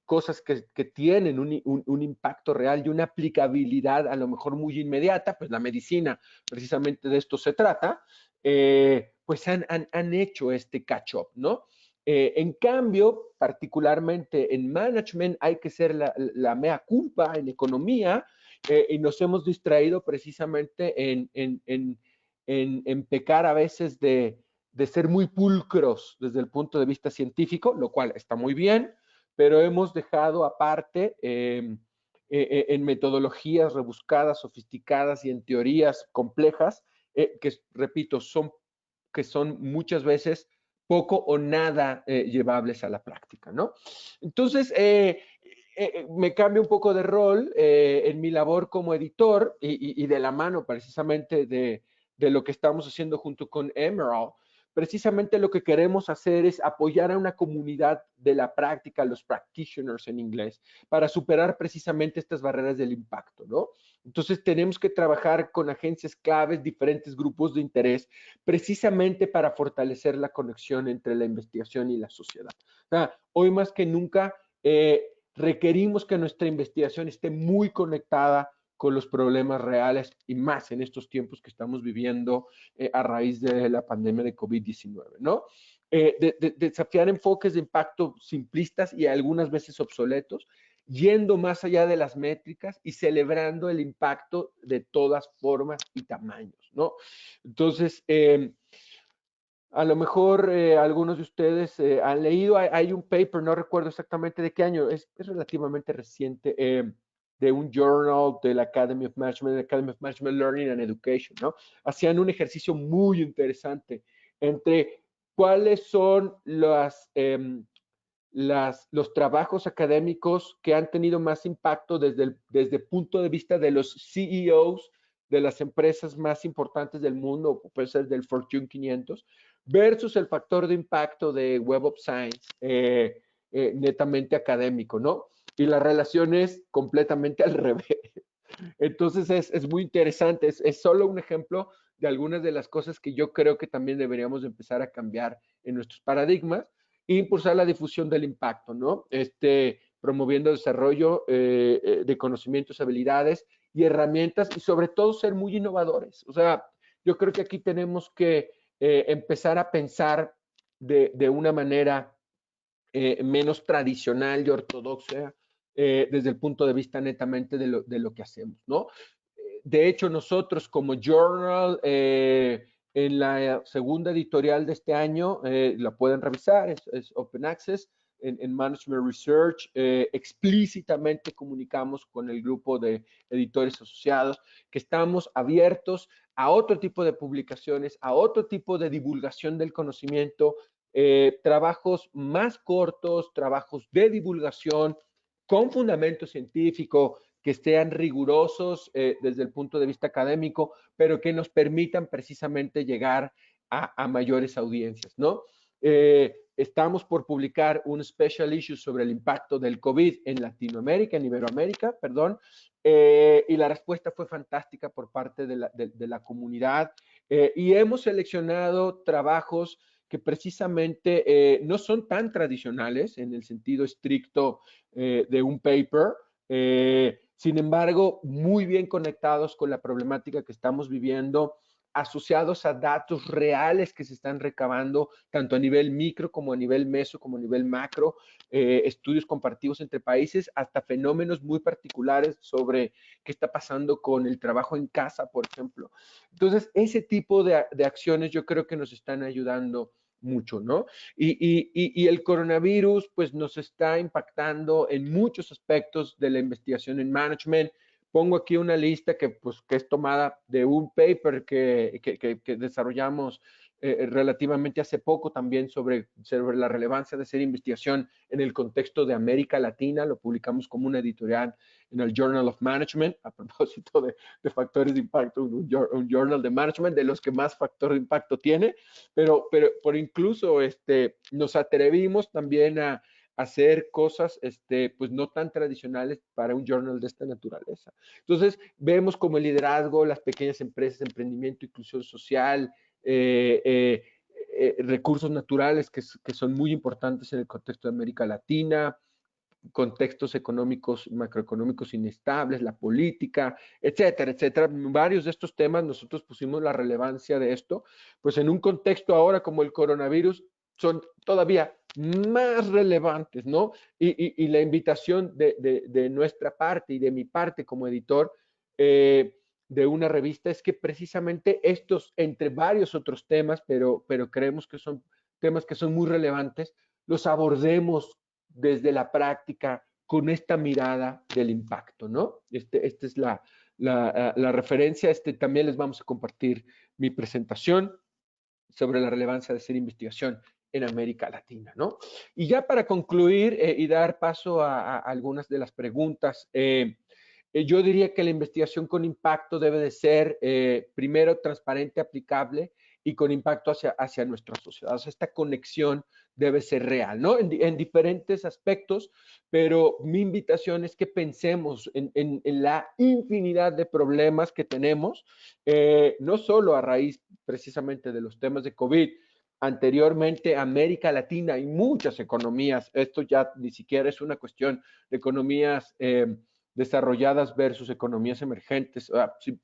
cosas que tienen un impacto real y una aplicabilidad a lo mejor muy inmediata, pues la medicina precisamente de esto se trata, pues han hecho este catch-up, ¿no? En cambio, particularmente en management, hay que ser la mea culpa en economía y nos hemos distraído precisamente en pecar a veces de ser muy pulcros desde el punto de vista científico, lo cual está muy bien, pero hemos dejado aparte en metodologías rebuscadas, sofisticadas y en teorías complejas, que repito, que son muchas veces poco o nada llevables a la práctica, ¿no? Entonces, me cambio un poco de rol en mi labor como editor y de la mano precisamente de lo que estamos haciendo junto con Emerald. Precisamente lo que queremos hacer es apoyar a una comunidad de la práctica, los practitioners en inglés, para superar precisamente estas barreras del impacto, ¿no? Entonces tenemos que trabajar con agencias claves, diferentes grupos de interés, precisamente para fortalecer la conexión entre la investigación y la sociedad. O sea, hoy más que nunca requerimos que nuestra investigación esté muy conectada con los problemas reales y más en estos tiempos que estamos viviendo a raíz de la pandemia de COVID-19, ¿no? Desafiar enfoques de impacto simplistas y algunas veces obsoletos, yendo más allá de las métricas y celebrando el impacto de todas formas y tamaños, ¿no? Entonces, a lo mejor algunos de ustedes han leído, hay un paper, no recuerdo exactamente de qué año, es relativamente reciente, de un journal de la Academy of Management Learning and Education, ¿no? Hacían un ejercicio muy interesante entre cuáles son los trabajos académicos que han tenido más impacto desde el punto de vista de los CEOs de las empresas más importantes del mundo, puede ser del Fortune 500, versus el factor de impacto de Web of Science, netamente académico, ¿no? Y la relación es completamente al revés. Entonces es muy interesante, es solo un ejemplo de algunas de las cosas que yo creo que también deberíamos empezar a cambiar en nuestros paradigmas e impulsar la difusión del impacto, ¿no? Promoviendo el desarrollo de conocimientos, habilidades y herramientas y sobre todo ser muy innovadores. O sea, yo creo que aquí tenemos que empezar a pensar de una manera menos tradicional y ortodoxa desde el punto de vista netamente de lo que hacemos, ¿no? De hecho, nosotros como Journal, en la segunda editorial de este año, la pueden revisar, es Open Access, en Management Research, explícitamente comunicamos con el grupo de editores asociados que estamos abiertos a otro tipo de publicaciones, a otro tipo de divulgación del conocimiento, trabajos más cortos, trabajos de divulgación con fundamento científico, que sean rigurosos desde el punto de vista académico, pero que nos permitan precisamente llegar a mayores audiencias, ¿no? Estamos por publicar un special issue sobre el impacto del COVID en Latinoamérica, en Iberoamérica, perdón, y la respuesta fue fantástica por parte de la comunidad y hemos seleccionado trabajos que precisamente no son tan tradicionales en el sentido estricto de un paper, sin embargo, muy bien conectados con la problemática que estamos viviendo, asociados a datos reales que se están recabando, tanto a nivel micro como a nivel meso, como a nivel macro, estudios comparativos entre países, hasta fenómenos muy particulares sobre qué está pasando con el trabajo en casa, por ejemplo. Entonces, ese tipo de acciones yo creo que nos están ayudando mucho, ¿no? Y el coronavirus pues nos está impactando en muchos aspectos de la investigación en management. Pongo aquí una lista que es tomada de un paper que desarrollamos relativamente hace poco también sobre la relevancia de hacer investigación en el contexto de América Latina. Lo publicamos como una editorial en el Journal of Management, a propósito de factores de impacto, un journal de management, de los que más factor de impacto tiene, pero por incluso nos atrevimos también a hacer cosas pues no tan tradicionales para un journal de esta naturaleza. Entonces, vemos como el liderazgo, las pequeñas empresas, emprendimiento, inclusión social, recursos naturales que son muy importantes en el contexto de América Latina, contextos económicos, macroeconómicos inestables, la política, etcétera, etcétera. Varios de estos temas nosotros pusimos la relevancia de esto, pues en un contexto ahora como el coronavirus son todavía más relevantes, ¿no? Y la invitación de nuestra parte y de mi parte como editor de una revista es que precisamente estos, entre varios otros temas, pero creemos que son temas que son muy relevantes, los abordemos desde la práctica con esta mirada del impacto, ¿no? Esta es la referencia. También les vamos a compartir mi presentación sobre la relevancia de hacer investigación en América Latina, ¿no? Y ya para concluir y dar paso a algunas de las preguntas, yo diría que la investigación con impacto debe de ser, primero, transparente, aplicable y con impacto hacia nuestra sociedad. O sea, esta conexión debe ser real, ¿no? En diferentes aspectos, pero mi invitación es que pensemos en la infinidad de problemas que tenemos, no solo a raíz precisamente de los temas de COVID. Anteriormente, América Latina y muchas economías, esto ya ni siquiera es una cuestión de economías desarrolladas versus economías emergentes.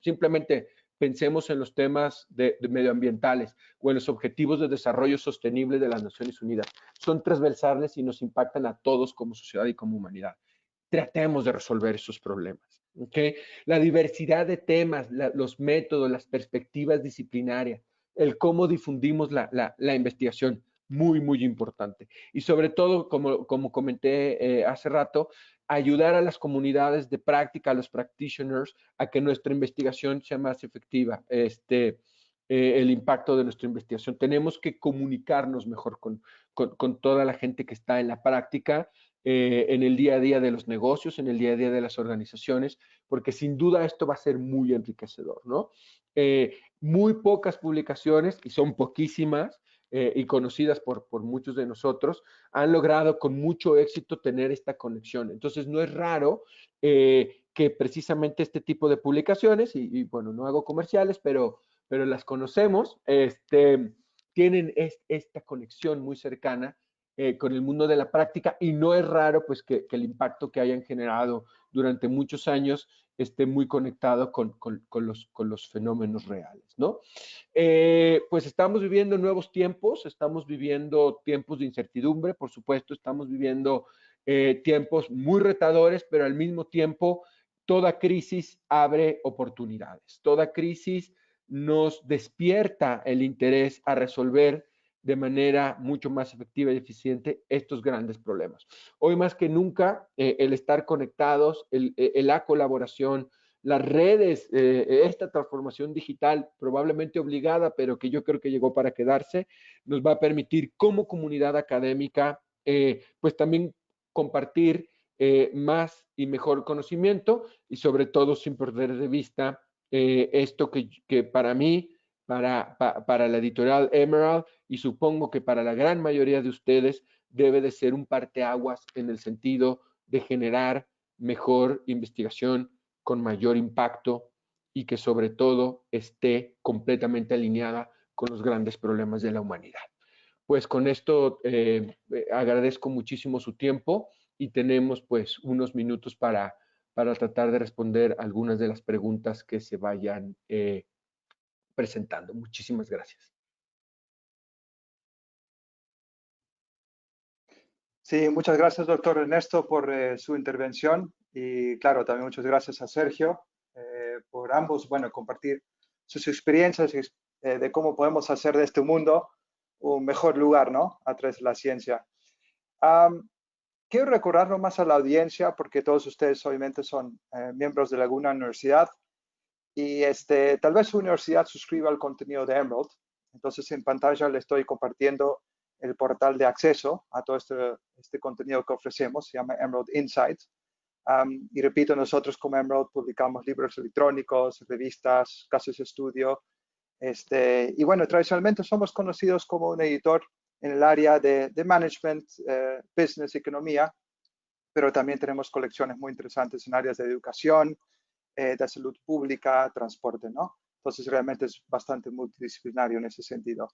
Simplemente pensemos en los temas de medioambientales o en los objetivos de desarrollo sostenible de las Naciones Unidas. Son transversales y nos impactan a todos como sociedad y como humanidad. Tratemos de resolver esos problemas. ¿Okay? La diversidad de temas, los métodos, las perspectivas disciplinarias, el cómo difundimos la investigación, muy, muy importante. Y sobre todo, como comenté hace rato, ayudar a las comunidades de práctica, a los practitioners, a que nuestra investigación sea más efectiva. El impacto de nuestra investigación. Tenemos que comunicarnos mejor con toda la gente que está en la práctica, en el día a día de los negocios, en el día a día de las organizaciones, porque sin duda esto va a ser muy enriquecedor, ¿no? Muy pocas publicaciones, y son poquísimas, y conocidas por muchos de nosotros, han logrado con mucho éxito tener esta conexión. Entonces, no es raro que precisamente este tipo de publicaciones, y bueno, no hago comerciales, pero las conocemos, tienen esta conexión muy cercana con el mundo de la práctica, y no es raro pues que el impacto que hayan generado durante muchos años esté muy conectado con los fenómenos reales, ¿no? Pues estamos viviendo nuevos tiempos, estamos viviendo tiempos de incertidumbre, por supuesto, estamos viviendo tiempos muy retadores, pero al mismo tiempo toda crisis abre oportunidades, toda crisis nos despierta el interés a resolver de manera mucho más efectiva y eficiente estos grandes problemas. Hoy más que nunca, el estar conectados, la colaboración, las redes, esta transformación digital probablemente obligada, pero que yo creo que llegó para quedarse, nos va a permitir como comunidad académica, pues también compartir más y mejor conocimiento y sobre todo sin perder de vista esto que para mí, para la editorial Emerald y supongo que para la gran mayoría de ustedes debe de ser un parteaguas en el sentido de generar mejor investigación con mayor impacto y que sobre todo esté completamente alineada con los grandes problemas de la humanidad. Pues con esto agradezco muchísimo su tiempo y tenemos pues unos minutos para tratar de responder algunas de las preguntas que se vayan presentando. Muchísimas gracias. Sí, muchas gracias, doctor Ernesto, por su intervención y, claro, también muchas gracias a Sergio por ambos, bueno, compartir sus experiencias de cómo podemos hacer de este mundo un mejor lugar, ¿no? A través de la ciencia. Quiero recordarlo más a la audiencia porque todos ustedes obviamente son miembros de alguna universidad y tal vez su universidad suscriba al contenido de Emerald. Entonces en pantalla le estoy compartiendo el portal de acceso a todo este contenido que ofrecemos, se llama Emerald Insights. Y repito, nosotros como Emerald publicamos libros electrónicos, revistas, casos de estudio. Y bueno, tradicionalmente somos conocidos como un editor en el área de management, business, economía, pero también tenemos colecciones muy interesantes en áreas de educación, de salud pública, transporte, ¿no? Entonces realmente es bastante multidisciplinario en ese sentido.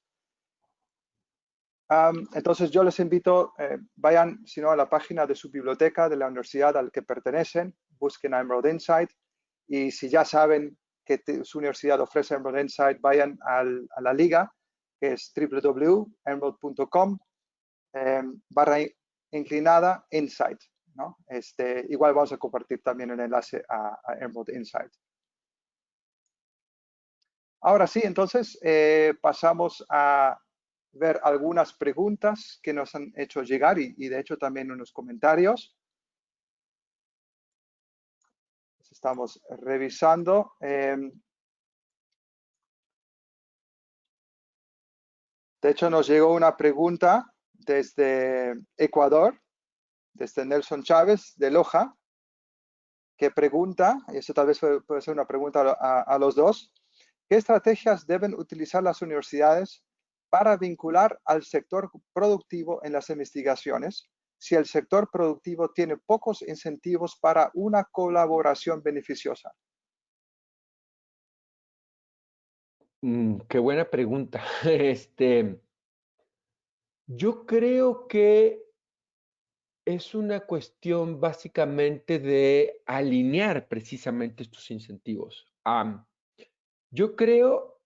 Entonces yo les invito, vayan si no a la página de su biblioteca de la universidad al que pertenecen, busquen a Emerald Insight y si ya saben que su universidad ofrece Emerald Insight, vayan a la liga que es www.emerald.com /insight, ¿no? Igual vamos a compartir también el enlace a Emerald Insight. Ahora sí, entonces pasamos a ver algunas preguntas que nos han hecho llegar y de hecho también unos comentarios. Estamos revisando. De hecho, nos llegó una pregunta desde Ecuador, desde Nelson Chávez de Loja, que pregunta, y eso tal vez puede ser una pregunta a los dos, ¿qué estrategias deben utilizar las universidades para vincular al sector productivo en las investigaciones si el sector productivo tiene pocos incentivos para una colaboración beneficiosa? Qué buena pregunta. Yo creo que es una cuestión básicamente de alinear precisamente estos incentivos. Yo creo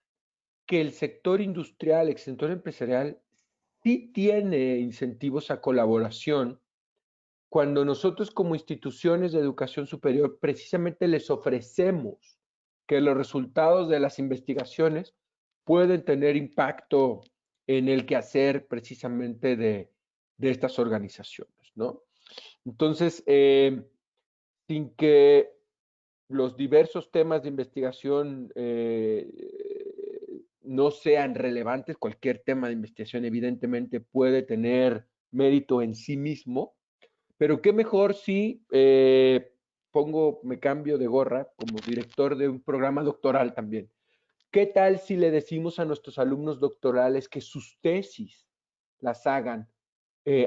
que el sector industrial, el sector empresarial, sí tiene incentivos a colaboración cuando nosotros como instituciones de educación superior precisamente les ofrecemos que los resultados de las investigaciones pueden tener impacto en el quehacer precisamente de estas organizaciones, ¿no? Entonces, sin que los diversos temas de investigación no sean relevantes, cualquier tema de investigación evidentemente puede tener mérito en sí mismo, pero qué mejor si me cambio de gorra como director de un programa doctoral también. ¿Qué tal si le decimos a nuestros alumnos doctorales que sus tesis las hagan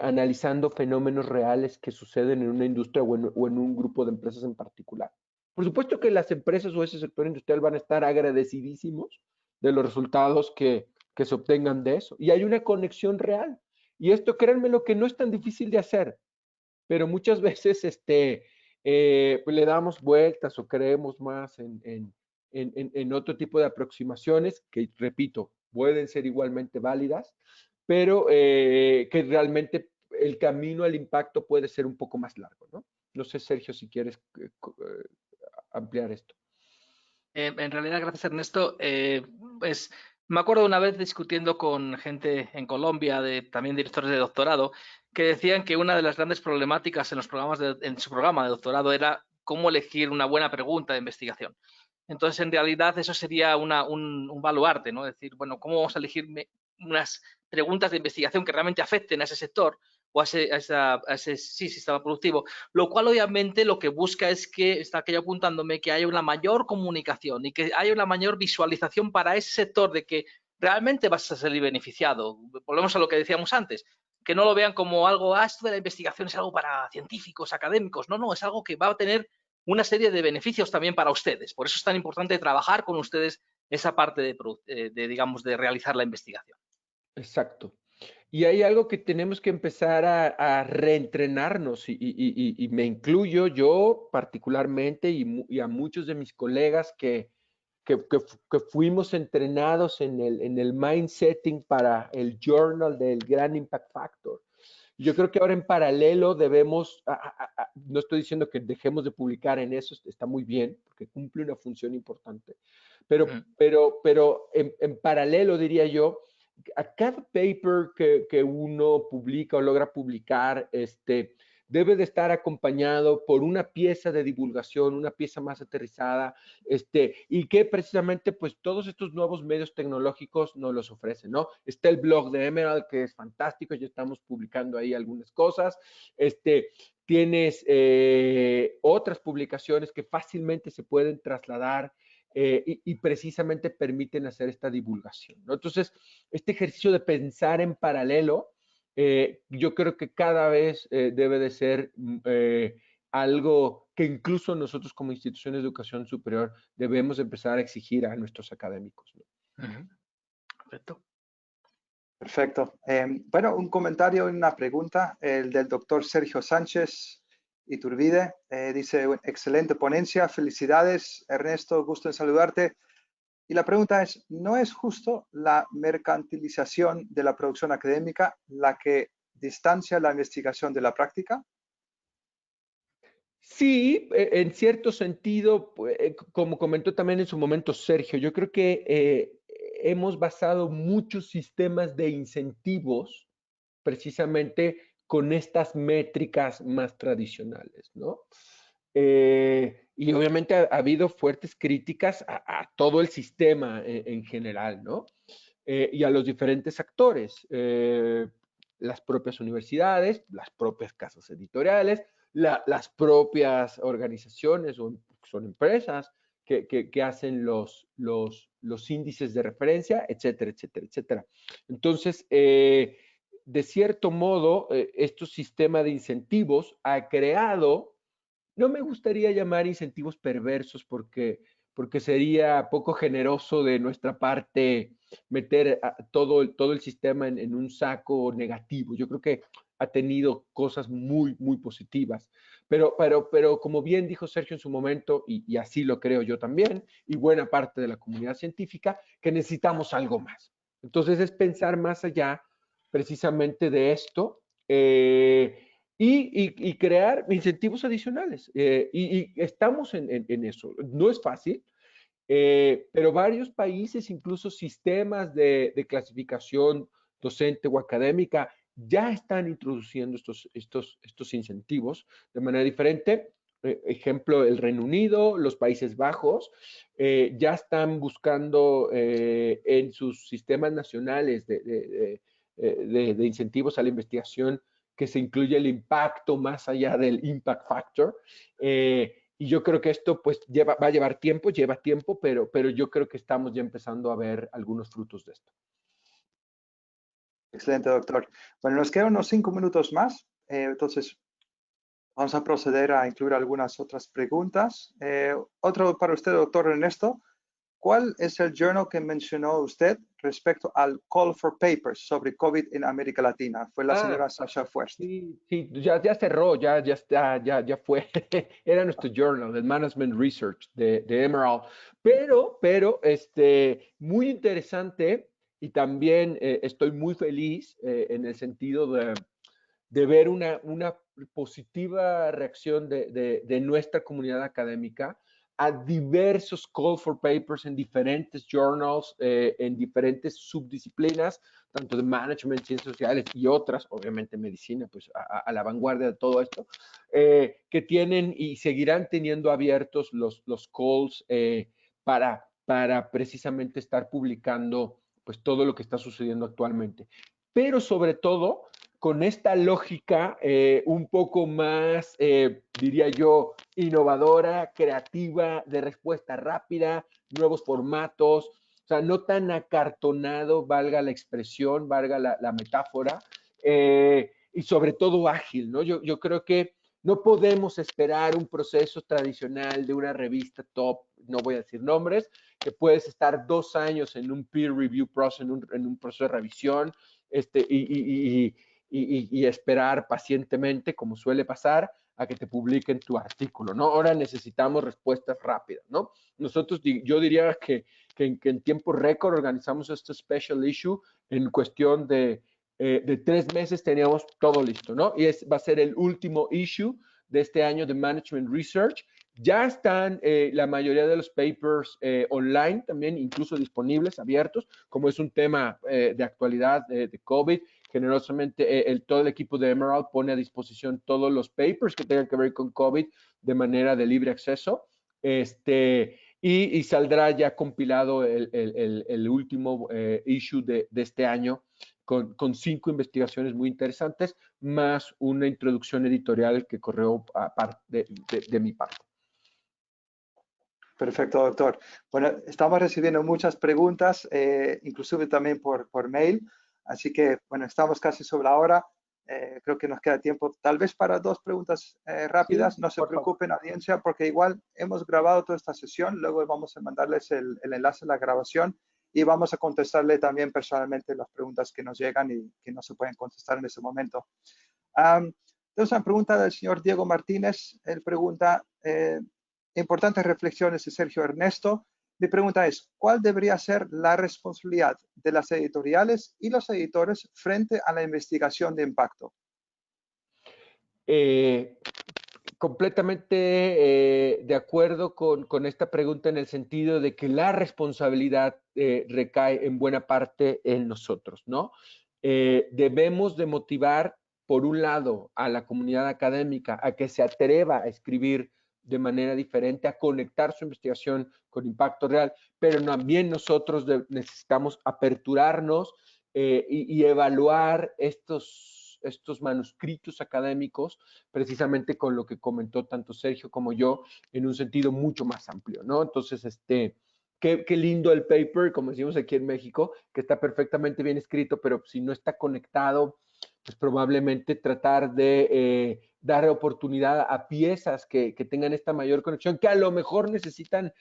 analizando fenómenos reales que suceden en una industria o en un grupo de empresas en particular? Por supuesto que las empresas o ese sector industrial van a estar agradecidísimos de los resultados que se obtengan de eso. Y hay una conexión real. Y esto, créanme, lo que no es tan difícil de hacer, pero muchas veces pues le damos vueltas o creemos más en otro tipo de aproximaciones que, repito, pueden ser igualmente válidas, pero que realmente el camino al impacto puede ser un poco más largo, ¿no? No sé, Sergio, si quieres ampliar esto. En realidad, gracias Ernesto, pues me acuerdo una vez discutiendo con gente en Colombia, también directores de doctorado, que decían que una de las grandes problemáticas en en su programa de doctorado era cómo elegir una buena pregunta de investigación. Entonces, en realidad, eso sería un baluarte, ¿no? Es decir, bueno, ¿cómo vamos a elegir unas preguntas de investigación que realmente afecten a ese sector o a ese sistema productivo? Lo cual, obviamente, lo que busca es que, está aquello apuntándome, que haya una mayor comunicación y que haya una mayor visualización para ese sector de que realmente vas a salir beneficiado. Volvemos a lo que decíamos antes, que no lo vean como algo, esto de la investigación es algo para científicos, académicos. No, no, es algo que va a tener una serie de beneficios también para ustedes. Por eso es tan importante trabajar con ustedes esa parte digamos, de realizar la investigación. Exacto. Y hay algo que tenemos que empezar a reentrenarnos y me incluyo yo particularmente y a muchos de mis colegas que fuimos entrenados en el mindsetting para el journal del Gran Impact Factor. Yo creo que ahora en paralelo debemos, no estoy diciendo que dejemos de publicar en eso, está muy bien, porque cumple una función importante, pero en paralelo diría yo, a cada paper que uno publica o logra publicar, debe de estar acompañado por una pieza de divulgación, una pieza más aterrizada, y que precisamente pues todos estos nuevos medios tecnológicos nos los ofrecen, ¿no? Está el blog de Emerald, que es fantástico, ya estamos publicando ahí algunas cosas, tienes otras publicaciones que fácilmente se pueden trasladar y precisamente permiten hacer esta divulgación, ¿no? Entonces, este ejercicio de pensar en paralelo, yo creo que cada vez debe de ser algo que incluso nosotros como instituciones de educación superior debemos empezar a exigir a nuestros académicos, ¿no? Perfecto. Perfecto. Bueno, un comentario y una pregunta, el del doctor Sergio Sánchez Iturbide. Dice, excelente ponencia, felicidades, Ernesto, gusto en saludarte. Y la pregunta es, ¿no es justo la mercantilización de la producción académica la que distancia la investigación de la práctica? Sí, en cierto sentido, como comentó también en su momento Sergio, yo creo que hemos basado muchos sistemas de incentivos precisamente con estas métricas más tradicionales, ¿no? Y obviamente ha habido fuertes críticas a todo el sistema en general, ¿no? y a los diferentes actores, las propias universidades, las propias casas editoriales, las propias organizaciones o son empresas que hacen los índices de referencia, etcétera, etcétera, etcétera. Entonces, de cierto modo, este sistema de incentivos ha creado, no me gustaría llamar incentivos perversos porque sería poco generoso de nuestra parte meter todo el sistema en un saco negativo. Yo creo que ha tenido cosas muy, muy positivas. Pero como bien dijo Sergio en su momento, y así lo creo yo también, y buena parte de la comunidad científica, que necesitamos algo más. Entonces es pensar más allá precisamente de esto y crear incentivos adicionales. Y estamos en eso. No es fácil, pero varios países, incluso sistemas de clasificación docente o académica, ya están introduciendo estos incentivos de manera diferente. Ejemplo, el Reino Unido, los Países Bajos, ya están buscando en sus sistemas nacionales de incentivos a la investigación que se incluya el impacto más allá del impact factor. Y yo creo que esto pues va a llevar tiempo, lleva tiempo, pero yo creo que estamos ya empezando a ver algunos frutos de esto. Excelente, doctor. Bueno, nos quedan unos 5 minutos más, entonces vamos a proceder a incluir algunas otras preguntas. Otro para usted, doctor Ernesto. ¿Cuál es el journal que mencionó usted respecto al Call for Papers sobre COVID en América Latina? Fue la señora Sasha Fuerst. Sí, ya cerró, ya fue. Era nuestro journal, el Management Research de Emerald. Pero, muy interesante y también estoy muy feliz en el sentido de ver una positiva reacción de nuestra comunidad académica a diversos call for papers en diferentes journals, en diferentes subdisciplinas, tanto de management, ciencias sociales y otras, obviamente medicina, pues a la vanguardia de todo esto, que tienen y seguirán teniendo abiertos los calls para precisamente estar publicando pues todo lo que está sucediendo actualmente. Pero sobre todo, con esta lógica un poco más, diría yo, innovadora, creativa, de respuesta rápida, nuevos formatos, o sea, no tan acartonado, valga la expresión, valga la metáfora, y sobre todo ágil, ¿no? Yo creo que no podemos esperar un proceso tradicional de una revista top, no voy a decir nombres, que puedes estar 2 años en un peer review process, en un proceso de revisión, y esperar pacientemente, como suele pasar, a que te publiquen tu artículo, ¿no? Ahora necesitamos respuestas rápidas, ¿no? Nosotros, yo diría que en tiempo récord organizamos este special issue en cuestión de 3 meses teníamos todo listo, ¿no? Y va a ser el último issue de este año de Management Research. Ya están la mayoría de los papers online también, incluso disponibles, abiertos, como es un tema de actualidad de COVID. Generosamente, todo el equipo de Emerald pone a disposición todos los papers que tengan que ver con COVID de manera de libre acceso. Y saldrá ya compilado el último issue de este año con 5 investigaciones muy interesantes, más una introducción editorial que corrió de mi parte. Perfecto, doctor. Bueno, estamos recibiendo muchas preguntas, inclusive también por mail, así que, bueno, estamos casi sobre la hora. Creo que nos queda tiempo tal vez para 2 preguntas rápidas. Sí, no se preocupen, audiencia, porque igual hemos grabado toda esta sesión, luego vamos a mandarles el enlace a la grabación y vamos a contestarle también personalmente las preguntas que nos llegan y que no se pueden contestar en ese momento. Entonces, una pregunta del señor Diego Martínez. Él pregunta, importantes reflexiones de Sergio Ernesto. Mi pregunta es, ¿cuál debería ser la responsabilidad de las editoriales y los editores frente a la investigación de impacto? Completamente de acuerdo con esta pregunta en el sentido de que la responsabilidad recae en buena parte en nosotros, ¿no? Debemos de motivar, por un lado, a la comunidad académica a que se atreva a escribir de manera diferente, a conectar su investigación con impacto real, pero también nosotros necesitamos aperturarnos y evaluar estos manuscritos académicos, precisamente con lo que comentó tanto Sergio como yo, en un sentido mucho más amplio, ¿no? Entonces, qué lindo el paper, como decimos aquí en México, que está perfectamente bien escrito, pero si no está conectado, pues probablemente tratar de dar oportunidad a piezas que tengan esta mayor conexión, que a lo mejor necesitan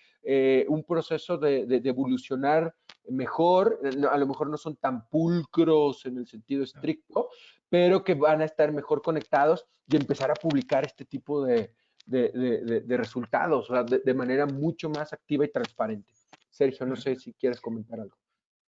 un proceso de evolucionar mejor, a lo mejor no son tan pulcros en el sentido estricto, pero que van a estar mejor conectados y empezar a publicar este tipo de resultados, o sea, de manera mucho más activa y transparente. Sergio, no sé si quieres comentar algo.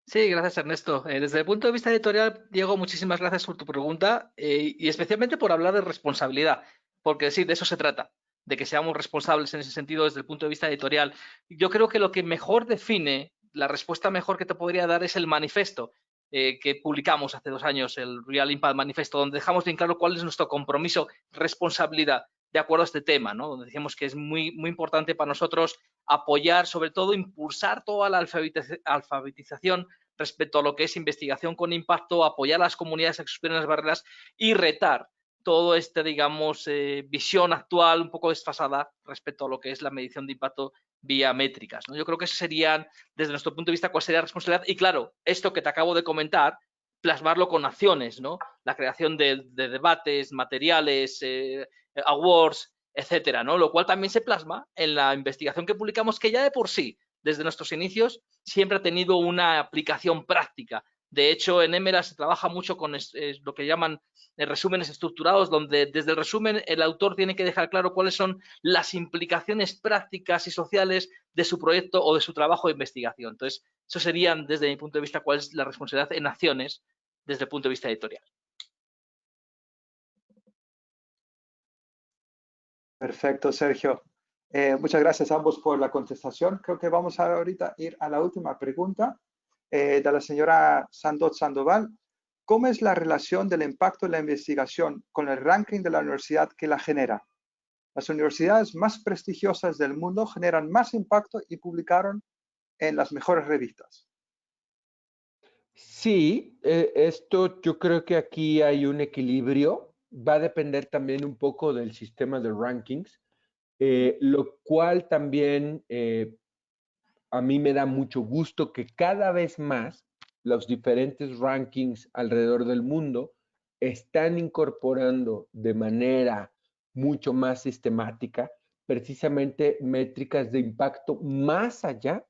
Sí, gracias Ernesto. Desde el punto de vista editorial, Diego, muchísimas gracias por tu pregunta y especialmente por hablar de responsabilidad, porque sí, de eso se trata, de que seamos responsables en ese sentido desde el punto de vista editorial. Yo creo que lo que mejor define, la respuesta mejor que te podría dar es el manifiesto que publicamos hace 2 años, el Real Impact Manifesto, donde dejamos bien claro cuál es nuestro compromiso, responsabilidad de acuerdo a este tema, ¿no? Donde decimos que es muy, muy importante para nosotros apoyar, sobre todo impulsar toda la alfabetización respecto a lo que es investigación con impacto, apoyar a las comunidades que superan las barreras y retar todo digamos, visión actual un poco desfasada respecto a lo que es la medición de impacto vía métricas, ¿no? Yo creo que eso serían, desde nuestro punto de vista, cuál sería la responsabilidad. Y claro, esto que te acabo de comentar, plasmarlo con acciones, ¿no? La creación de debates, materiales, awards, etcétera, ¿no? Lo cual también se plasma en la investigación que publicamos, que ya de por sí, desde nuestros inicios, siempre ha tenido una aplicación práctica. De hecho, en Emera se trabaja mucho con lo que llaman resúmenes estructurados, donde desde el resumen el autor tiene que dejar claro cuáles son las implicaciones prácticas y sociales de su proyecto o de su trabajo de investigación. Entonces, eso serían, desde mi punto de vista, cuál es la responsabilidad en acciones desde el punto de vista editorial. Perfecto, Sergio. Muchas gracias a ambos por la contestación. Creo que vamos a ahorita ir a la última pregunta de la señora Sandot Sandoval. ¿Cómo es la relación del impacto de la investigación con el ranking de la universidad que la genera? Las universidades más prestigiosas del mundo generan más impacto y publicaron en las mejores revistas. Sí, esto yo creo que aquí hay un equilibrio. Va a depender también un poco del sistema de rankings, lo cual también a mí me da mucho gusto que cada vez más los diferentes rankings alrededor del mundo están incorporando de manera mucho más sistemática precisamente métricas de impacto más allá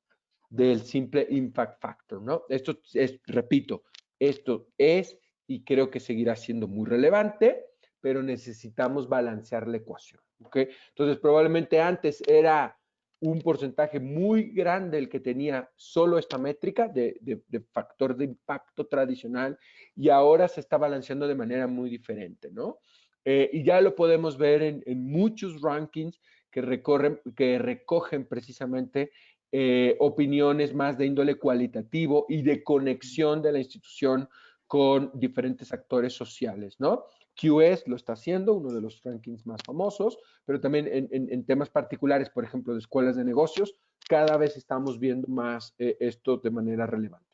del simple impact factor, ¿no? Esto es, repito, esto es y creo que seguirá siendo muy relevante, pero necesitamos balancear la ecuación, ¿ok? Entonces, probablemente antes era un porcentaje muy grande el que tenía solo esta métrica de factor de impacto tradicional y ahora se está balanceando de manera muy diferente, ¿no? Y ya lo podemos ver en muchos rankings que recogen precisamente opiniones más de índole cualitativo y de conexión de la institución con diferentes actores sociales, ¿no? QS lo está haciendo, uno de los rankings más famosos, pero también en temas particulares, por ejemplo, de escuelas de negocios, cada vez estamos viendo más esto de manera relevante.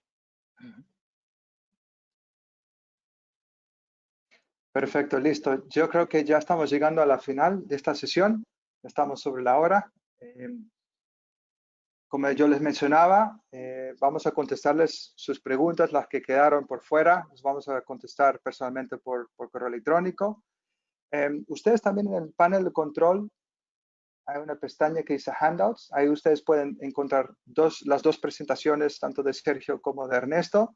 Perfecto, listo. Yo creo que ya estamos llegando a la final de esta sesión. Estamos sobre la hora. Como yo les mencionaba, vamos a contestarles sus preguntas, las que quedaron por fuera. Las vamos a contestar personalmente por correo electrónico. Ustedes también en el panel de control hay una pestaña que dice Handouts. Ahí ustedes pueden encontrar las dos presentaciones, tanto de Sergio como de Ernesto.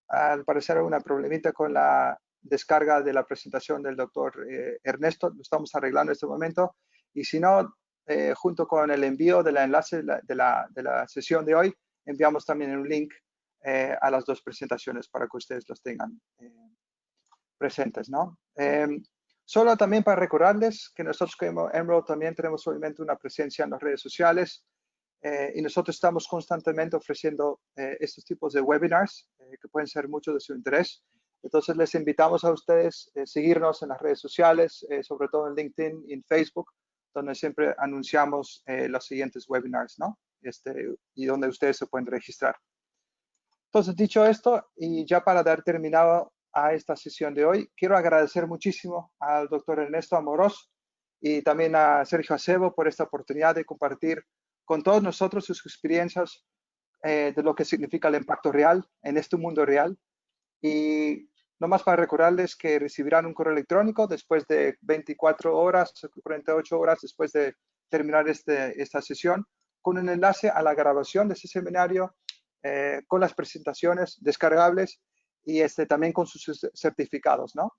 Al parecer hay una problemita con la descarga de la presentación del doctor Ernesto. Lo estamos arreglando en este momento. Y si no, junto con el envío del enlace de la sesión de hoy, enviamos también un link a las dos presentaciones para que ustedes los tengan presentes, ¿no? Solo también para recordarles que nosotros como Emerald también tenemos obviamente una presencia en las redes sociales y nosotros estamos constantemente ofreciendo estos tipos de webinars que pueden ser mucho de su interés. Entonces les invitamos a ustedes a seguirnos en las redes sociales, sobre todo en LinkedIn y en Facebook, donde siempre anunciamos los siguientes webinars, ¿no? Y donde ustedes se pueden registrar. Entonces, dicho esto, y ya para dar terminado a esta sesión de hoy, quiero agradecer muchísimo al doctor Ernesto Amorós y también a Sergio Acebo por esta oportunidad de compartir con todos nosotros sus experiencias de lo que significa el impacto real en este mundo real. Y nomás para recordarles que recibirán un correo electrónico después de 24 horas, 48 horas después de terminar esta sesión, con un enlace a la grabación de ese seminario, con las presentaciones descargables y también con sus certificados, ¿no?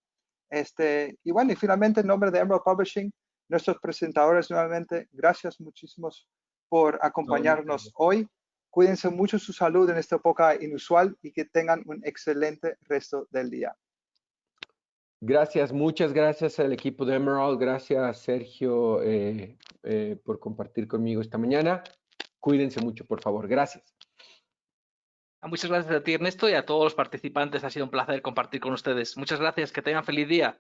Y bueno, y finalmente en nombre de Emerald Publishing, nuestros presentadores nuevamente, gracias muchísimos por acompañarnos hoy. Cuídense mucho su salud en esta época inusual y que tengan un excelente resto del día. Gracias, muchas gracias al equipo de Emerald. Gracias, Sergio, por compartir conmigo esta mañana. Cuídense mucho, por favor. Gracias. Muchas gracias a ti, Ernesto, y a todos los participantes. Ha sido un placer compartir con ustedes. Muchas gracias. Que tengan feliz día.